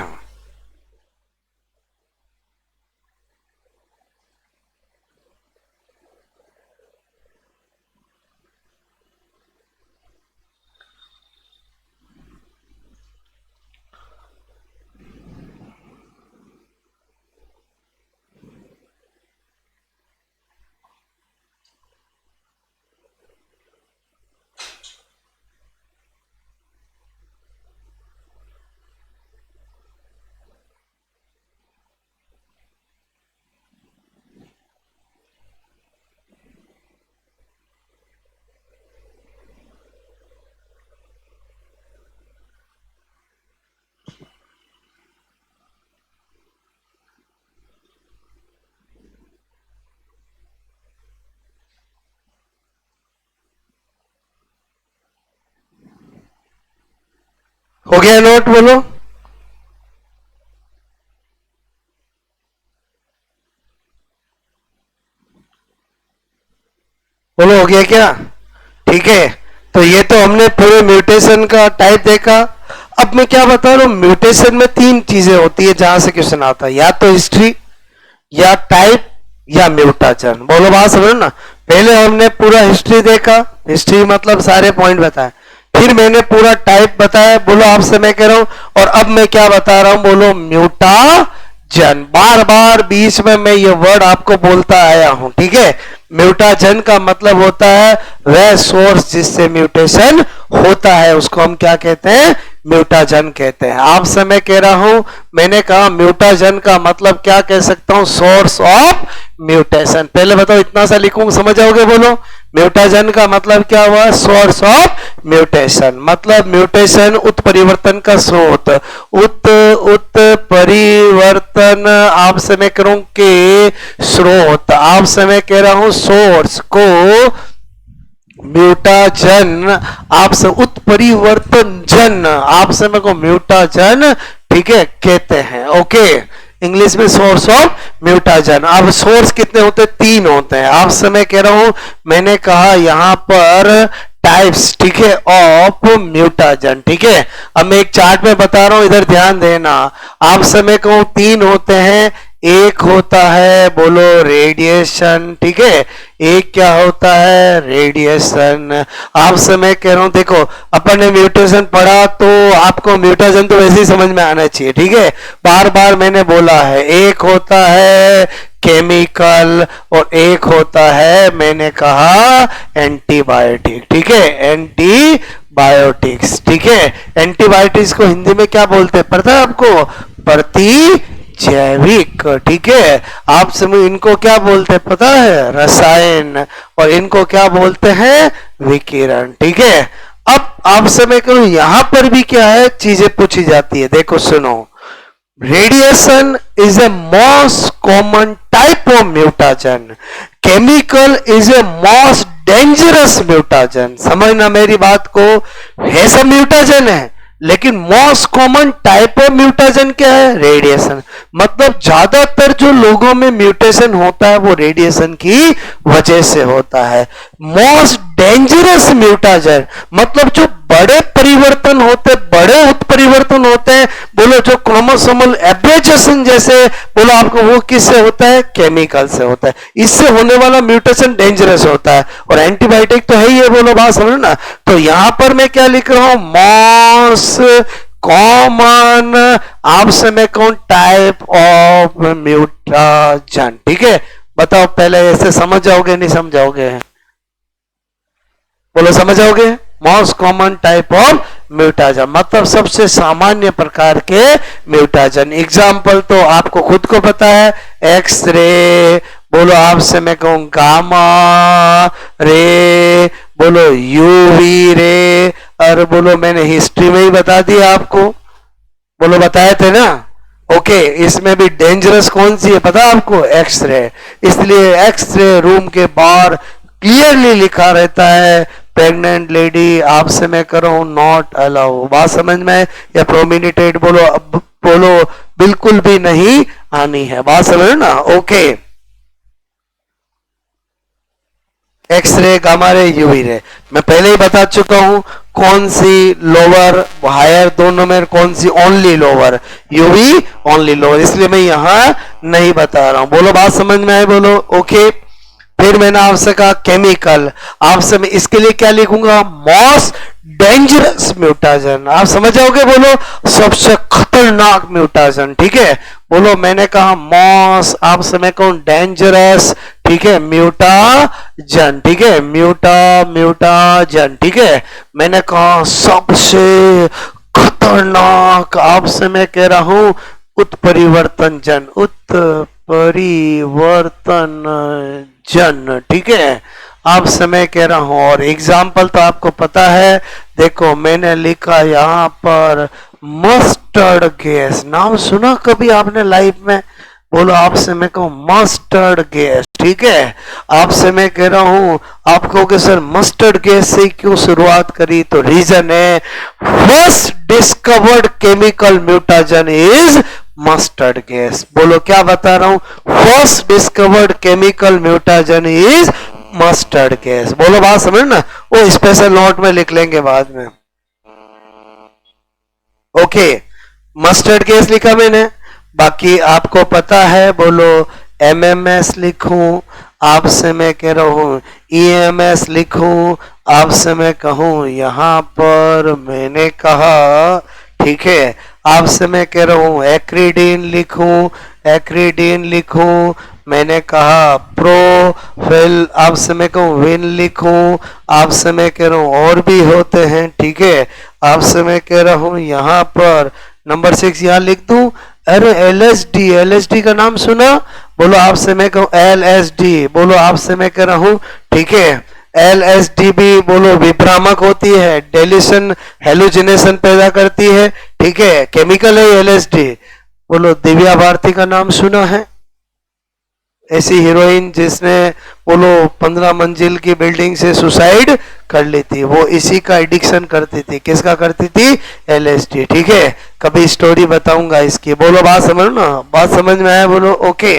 हो गया नोट? बोलो। बोलो, हो गया क्या? ठीक है, तो ये तो हमने पूरे म्यूटेशन का टाइप देखा। अब मैं क्या बता रहा हूं, म्यूटेशन में तीन चीजें होती है जहां से क्वेश्चन आता है, या तो हिस्ट्री, या टाइप, या म्यूटाशन। बोलो, बात समझो ना। पहले हमने पूरा हिस्ट्री देखा, हिस्ट्री मतलब सारे पॉइंट बताए, फिर मैंने पूरा टाइप बताया। बोलो, आपसे मैं कह रहा हूं, और अब मैं क्या बता रहा हूं, बोलो म्यूटाजन। बार बार बीच में मैं ये वर्ड आपको बोलता आया हूं, ठीक है। म्यूटाजन का मतलब होता है वह सोर्स जिससे म्यूटेशन होता है, उसको हम क्या कहते हैं, म्यूटाजन कहते हैं। आपसे मैं कह रहा हूं, मैंने कहा म्यूटाजन का मतलब क्या कह सकता हूं, सोर्स ऑफ म्यूटेशन। पहले बताओ, इतना सा लिखूंगा, समझ जाओगे? बोलो, म्यूटाजन का मतलब क्या हुआ, सोर्स ऑफ म्यूटेशन। मतलब म्यूटेशन उत्परिवर्तन का स्रोत, उत्परिवर्तन आपसे मैं कह रहा हूं के स्रोत, आपसे मैं कह रहा हूं सोर्स को म्यूटाजन, आपसे उत्परिवर्तन जन, आपसे मेरे को म्यूटाजन, ठीक है, कहते हैं। ओके, इंग्लिश में सोर्स ऑफ म्यूटाजन। अब सोर्स कितने होते हैं, तीन होते हैं। आपसे मैं कह रहा हूं, मैंने कहा यहां पर टाइप्स, ठीक है, ऑफ म्यूटाजन, ठीक है। अब मैं एक चार्ट में बता रहा हूं, इधर ध्यान देना। आपसे मैं कहूं तीन होते हैं, एक होता है, बोलो, रेडिएशन, ठीक है। एक क्या होता है, रेडिएशन। आपसे मैं कह रहा हूं, देखो अपन ने म्यूटेशन पढ़ा तो आपको म्यूटेशन तो वैसे ही समझ में आना चाहिए, ठीक है। बार बार मैंने बोला है, एक होता है केमिकल और एक होता है, मैंने कहा, एंटीबायोटिक, ठीक है, एंटीबायोटिक्स, ठीक है। एंटीबायोटिक्स को हिंदी में क्या बोलते हैं पता है आपको, जैविक, ठीक है। आप समझ, इनको क्या बोलते हैं पता है, रसायन, और इनको क्या बोलते हैं, विकिरण, ठीक है। अब आपसे मैं कहूं, यहां पर भी क्या है, चीजें पूछी जाती है, देखो सुनो। Radiation is a most common type of mutagen, chemical is a most dangerous mutagen. समझना मेरी बात को, है सब म्यूटाजन है, लेकिन most common type of mutation क्या है, रेडिएशन। मतलब ज्यादातर जो लोगों में म्यूटेशन होता है वो रेडिएशन की वजह से होता है। मोस्ट डेंजरस म्यूटेशन मतलब जो बड़े परिवर्तन होते, बड़े उत्परिवर्तन होते हैं, बोलो जो क्रोमोसोमल एब्रेजेशन जैसे, बोलो आपको वो किससे होता है, केमिकल से होता है। इससे होने वाला म्यूटेशन डेंजरस होता है, और एंटीबायोटिक तो है ही है, बोलो बात समझो ना। तो यहां पर मैं क्या लिख रहा हूं, मोस्ट कॉमन, आपसे मैं कहूं टाइप ऑफ म्यूटाजन, ठीक है। बताओ पहले ऐसे समझ जाओगे नहीं समझाओगे, बोलो समझ जाओगे। Most common type of mutagen मतलब सबसे सामान्य प्रकार के म्यूटाजन। एग्जाम्पल तो आपको खुद को पता है, एक्सरे, बोलो आपसे मैं कहूं गामा रे, बोलो यूवी रे, और बोलो मैंने हिस्ट्री में ही बता दिया आपको, बोलो बताए थे ना। ओके, इसमें भी डेंजरस कौन सी है पता आपको, एक्सरे। इसलिए एक्सरे रूम के बाहर क्लियरली लिखा रहता है, प्रेग्नेंट लेडी आपसे मैं कर रहा हूं नॉट अलाउ। बात समझ में, या प्रोमिनेटेड, बोलो बोलो बिल्कुल भी नहीं आनी है, बात समझ ना। Okay, X ray, gamma ray, UV ray, मैं पहले ही बता चुका हूं कौन सी लोअर हायर दोनों में, कौन सी only lower, UV only lower, इसलिए मैं यहां नहीं बता रहा हूं। बोलो बात समझ में आए, बोलो ओके। फिर मैंने आपसे कहा केमिकल, आपसे मैं इसके लिए क्या लिखूंगा, मोस्ट डेंजरस म्यूटाजन, आप समझ जाओगे, बोलो सबसे खतरनाक म्यूटाजन, ठीक है। बोलो मैंने कहा मोस्ट, आपसे मैं कहूं डेंजरस, ठीक है, म्यूटाजन, ठीक है, म्यूटाजन, ठीक है। मैंने कहा सबसे खतरनाक, आपसे मैं कह रहा हूं उत्परिवर्तन जन, उत्परिवर्तन जन, ठीक है, आपसे मैं कह रहा हूं। और एग्जाम्पल तो आपको पता है, देखो मैंने लिखा यहां पर मस्टर्ड गैस, नाम सुना कभी आपने लाइफ में, बोलो आपसे मैं कहूं मस्टर्ड गैस, ठीक है, आपसे मैं कह रहा हूं, आप कहोगे सर मस्टर्ड गैस से क्यों शुरुआत करी, तो रीजन है first discovered chemical mutagen is mustard gas. बोलो क्या बता रहा हूं, first discovered chemical mutagen is mustard gas. बोलो बात समझ ना, वो स्पेशल नोट में लिख लेंगे बाद में। ओके, मस्टर्ड गैस लिखा मैंने, बाकी आपको पता है, बोलो एमएमएस लिखूं, आपसे मैं कह रहा हूं ईएमएस लिखूं, आपसे मैं कहूं यहां पर मैंने कहा, ठीक है, आपसे मैं कह रहा हूं एक्रीडीन लिखूं, एक्रीडीन लिखूं, मैंने कहा प्रोफिल, आपसे मैं कहूं विन लिखूं, आपसे मैं कह रहा हूं और भी होते हैं, ठीक है, आपसे मैं कह रहा हूं यहां पर नंबर 6 यहां लिख दूं। अरे एलएसडी, एलएसडी का नाम सुना, बोलो आपसे मैं कहूं एलएसडी, बोलो आपसे मैं कह रहा हूं, ठीक है, एलएसडी भी बोलो विभ्रामक होती है, डेल्यूशन हेलुसिनेशन पैदा करती है, ठीक है, केमिकल है एलएसडी। बोलो दिव्या भारती का नाम सुना है, ऐसी हीरोइन जिसने बोलो 15 मंजिल की बिल्डिंग से सुसाइड कर ली थी, वो इसी का एडिक्शन करती थी, किसका करती थी, एलएसडी, ठीक है, कभी स्टोरी बताऊंगा इसकी। बोलो बात समझ ना, बात समझ में आया, बोलो ओके।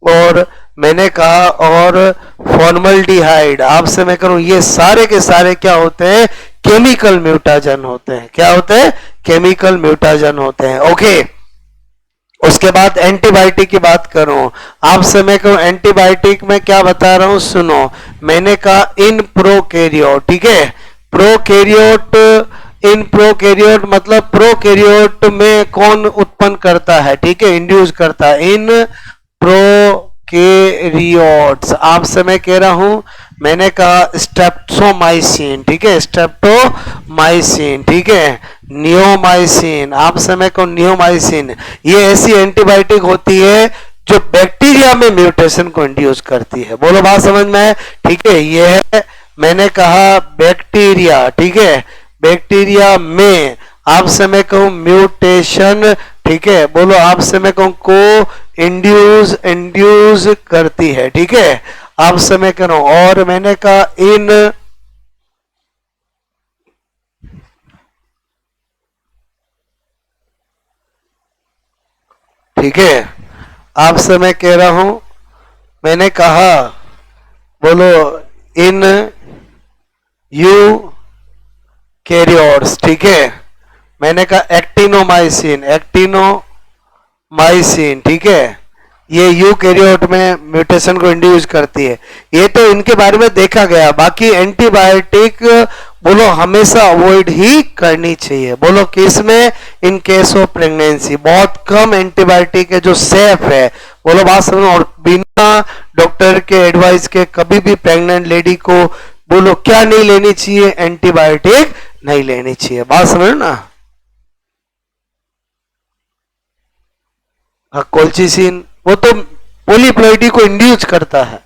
और मैंने कहा और फॉर्मल्डिहाइड, आपसे मैं करूं ये सारे के सारे क्या होते हैं, केमिकल म्यूटाजन होते हैं, क्या होते हैं, केमिकल म्यूटाजन होते हैं। ओके, उसके बाद एंटीबायोटिक की बात करूं, आपसे मैं कहूं एंटीबायोटिक में क्या बता रहा हूं, सुनो, मैंने कहा इन प्रोकैरियोट, ठीक है, प्रोकैरियोट, इन प्रोकैरियोट मतलब प्रोकैरियोट में कौन उत्पन्न करता है, ठीक है, इंड्यूस करता है, इन प्रोकैरियोट्स, आपसे मैं कह रहा हूं, मैंने कहा स्ट्रेप्टोमाइसिन, ठीक है, स्ट्रेप्टोमाइसिन, ठीक है, नियोमाइसिन, आपसे मैं कहूं नियोमाइसिन, ये ऐसी एंटीबायोटिक होती है जो बैक्टीरिया में म्यूटेशन को इंड्यूस करती है। बोलो बात समझ में है, ठीक है, ये है मैंने कहा बैक्टीरिया, ठीक है, बैक्टीरिया में आपसे मैं कहूं म्यूटेशन, ठीक है, बोलो आपसे मैं कहूं को इंड्यूस करती है, ठीक है, आपसे मैं कह रहा हूं, और मैंने कहा इन ठीक है, आपसे मैं कह रहा हूं, मैंने कहा बोलो इन यू कैरियोट्स, ठीक है, मैंने कहा एक्टिनोमाइसिन, एक्टिनोमाइसिन, ठीक है, ये यूकैरियोट में म्यूटेशन को इंड्यूस करती है। ये तो इनके बारे में देखा गया, बाकी एंटीबायोटिक बोलो हमेशा अवॉइड ही करनी चाहिए। बोलो किस में, इन केस ऑफ प्रेगनेंसी बहुत कम एंटीबायोटिक है जो सेफ है। बोलो बात समझो, और बिना डॉक्टर के एडवाइस के कभी भी प्रेग्नेंट लेडी को बोलो क्या नहीं लेनी चाहिए, एंटीबायोटिक नहीं लेनी चाहिए। बात समझो ना, कोल्चिसिन वो तो पॉलीप्लॉइडी को इंड्यूस करता है,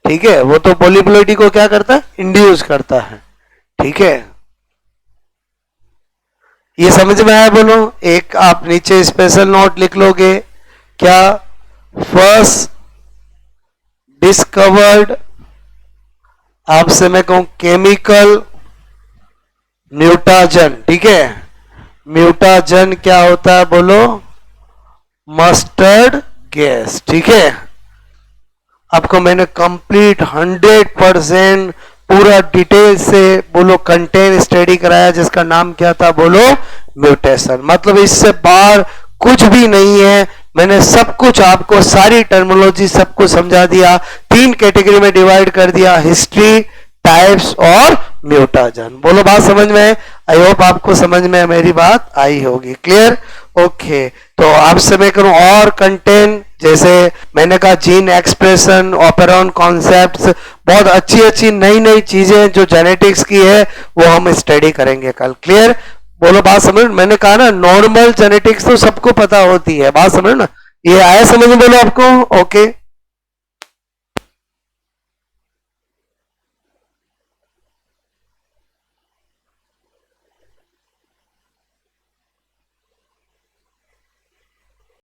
ठीक है, वो तो पॉलीप्लॉइडी को क्या करता है, इंड्यूस करता है, ठीक है, ये समझ में आया। बोलो एक आप नीचे स्पेशल नोट लिख लोगे, क्या फर्स्ट डिस्कवर्ड, आपसे मैं कहूं केमिकल म्यूटाजन, ठीक है, म्यूटाजन क्या होता है, बोलो मस्टर्ड गैस, ठीक है, आपको मैंने कंप्लीट 100% पूरा डिटेल से बोलो कंटेंट स्टडी कराया, जिसका नाम क्या था, बोलो म्यूटेशन। मतलब इससे बाहर कुछ भी नहीं है, मैंने सब कुछ आपको सारी टर्मिनोलॉजी सब कुछ समझा दिया, 3 कैटेगरी में डिवाइड कर दिया, हिस्ट्री, टाइप्स और म्यूटाजन। बोलो बात समझ में, आई होप आपको समझ में मेरी बात आई होगी, क्लियर, ओके। तो आपसे मैं करूं और कंटेंट, जैसे मैंने कहा जीन एक्सप्रेशन, ऑपरेरॉन कॉन्सेप्ट्स, बहुत अच्छी अच्छी नई नई चीजें जो जेनेटिक्स की है वो हम स्टडी करेंगे कल, क्लियर। बोलो बात समझ, मैंने कहा ना नॉर्मल जेनेटिक्स तो सबको पता होती है, बात समझ ना, ये आया समझ में, बोलो आपको, ओके।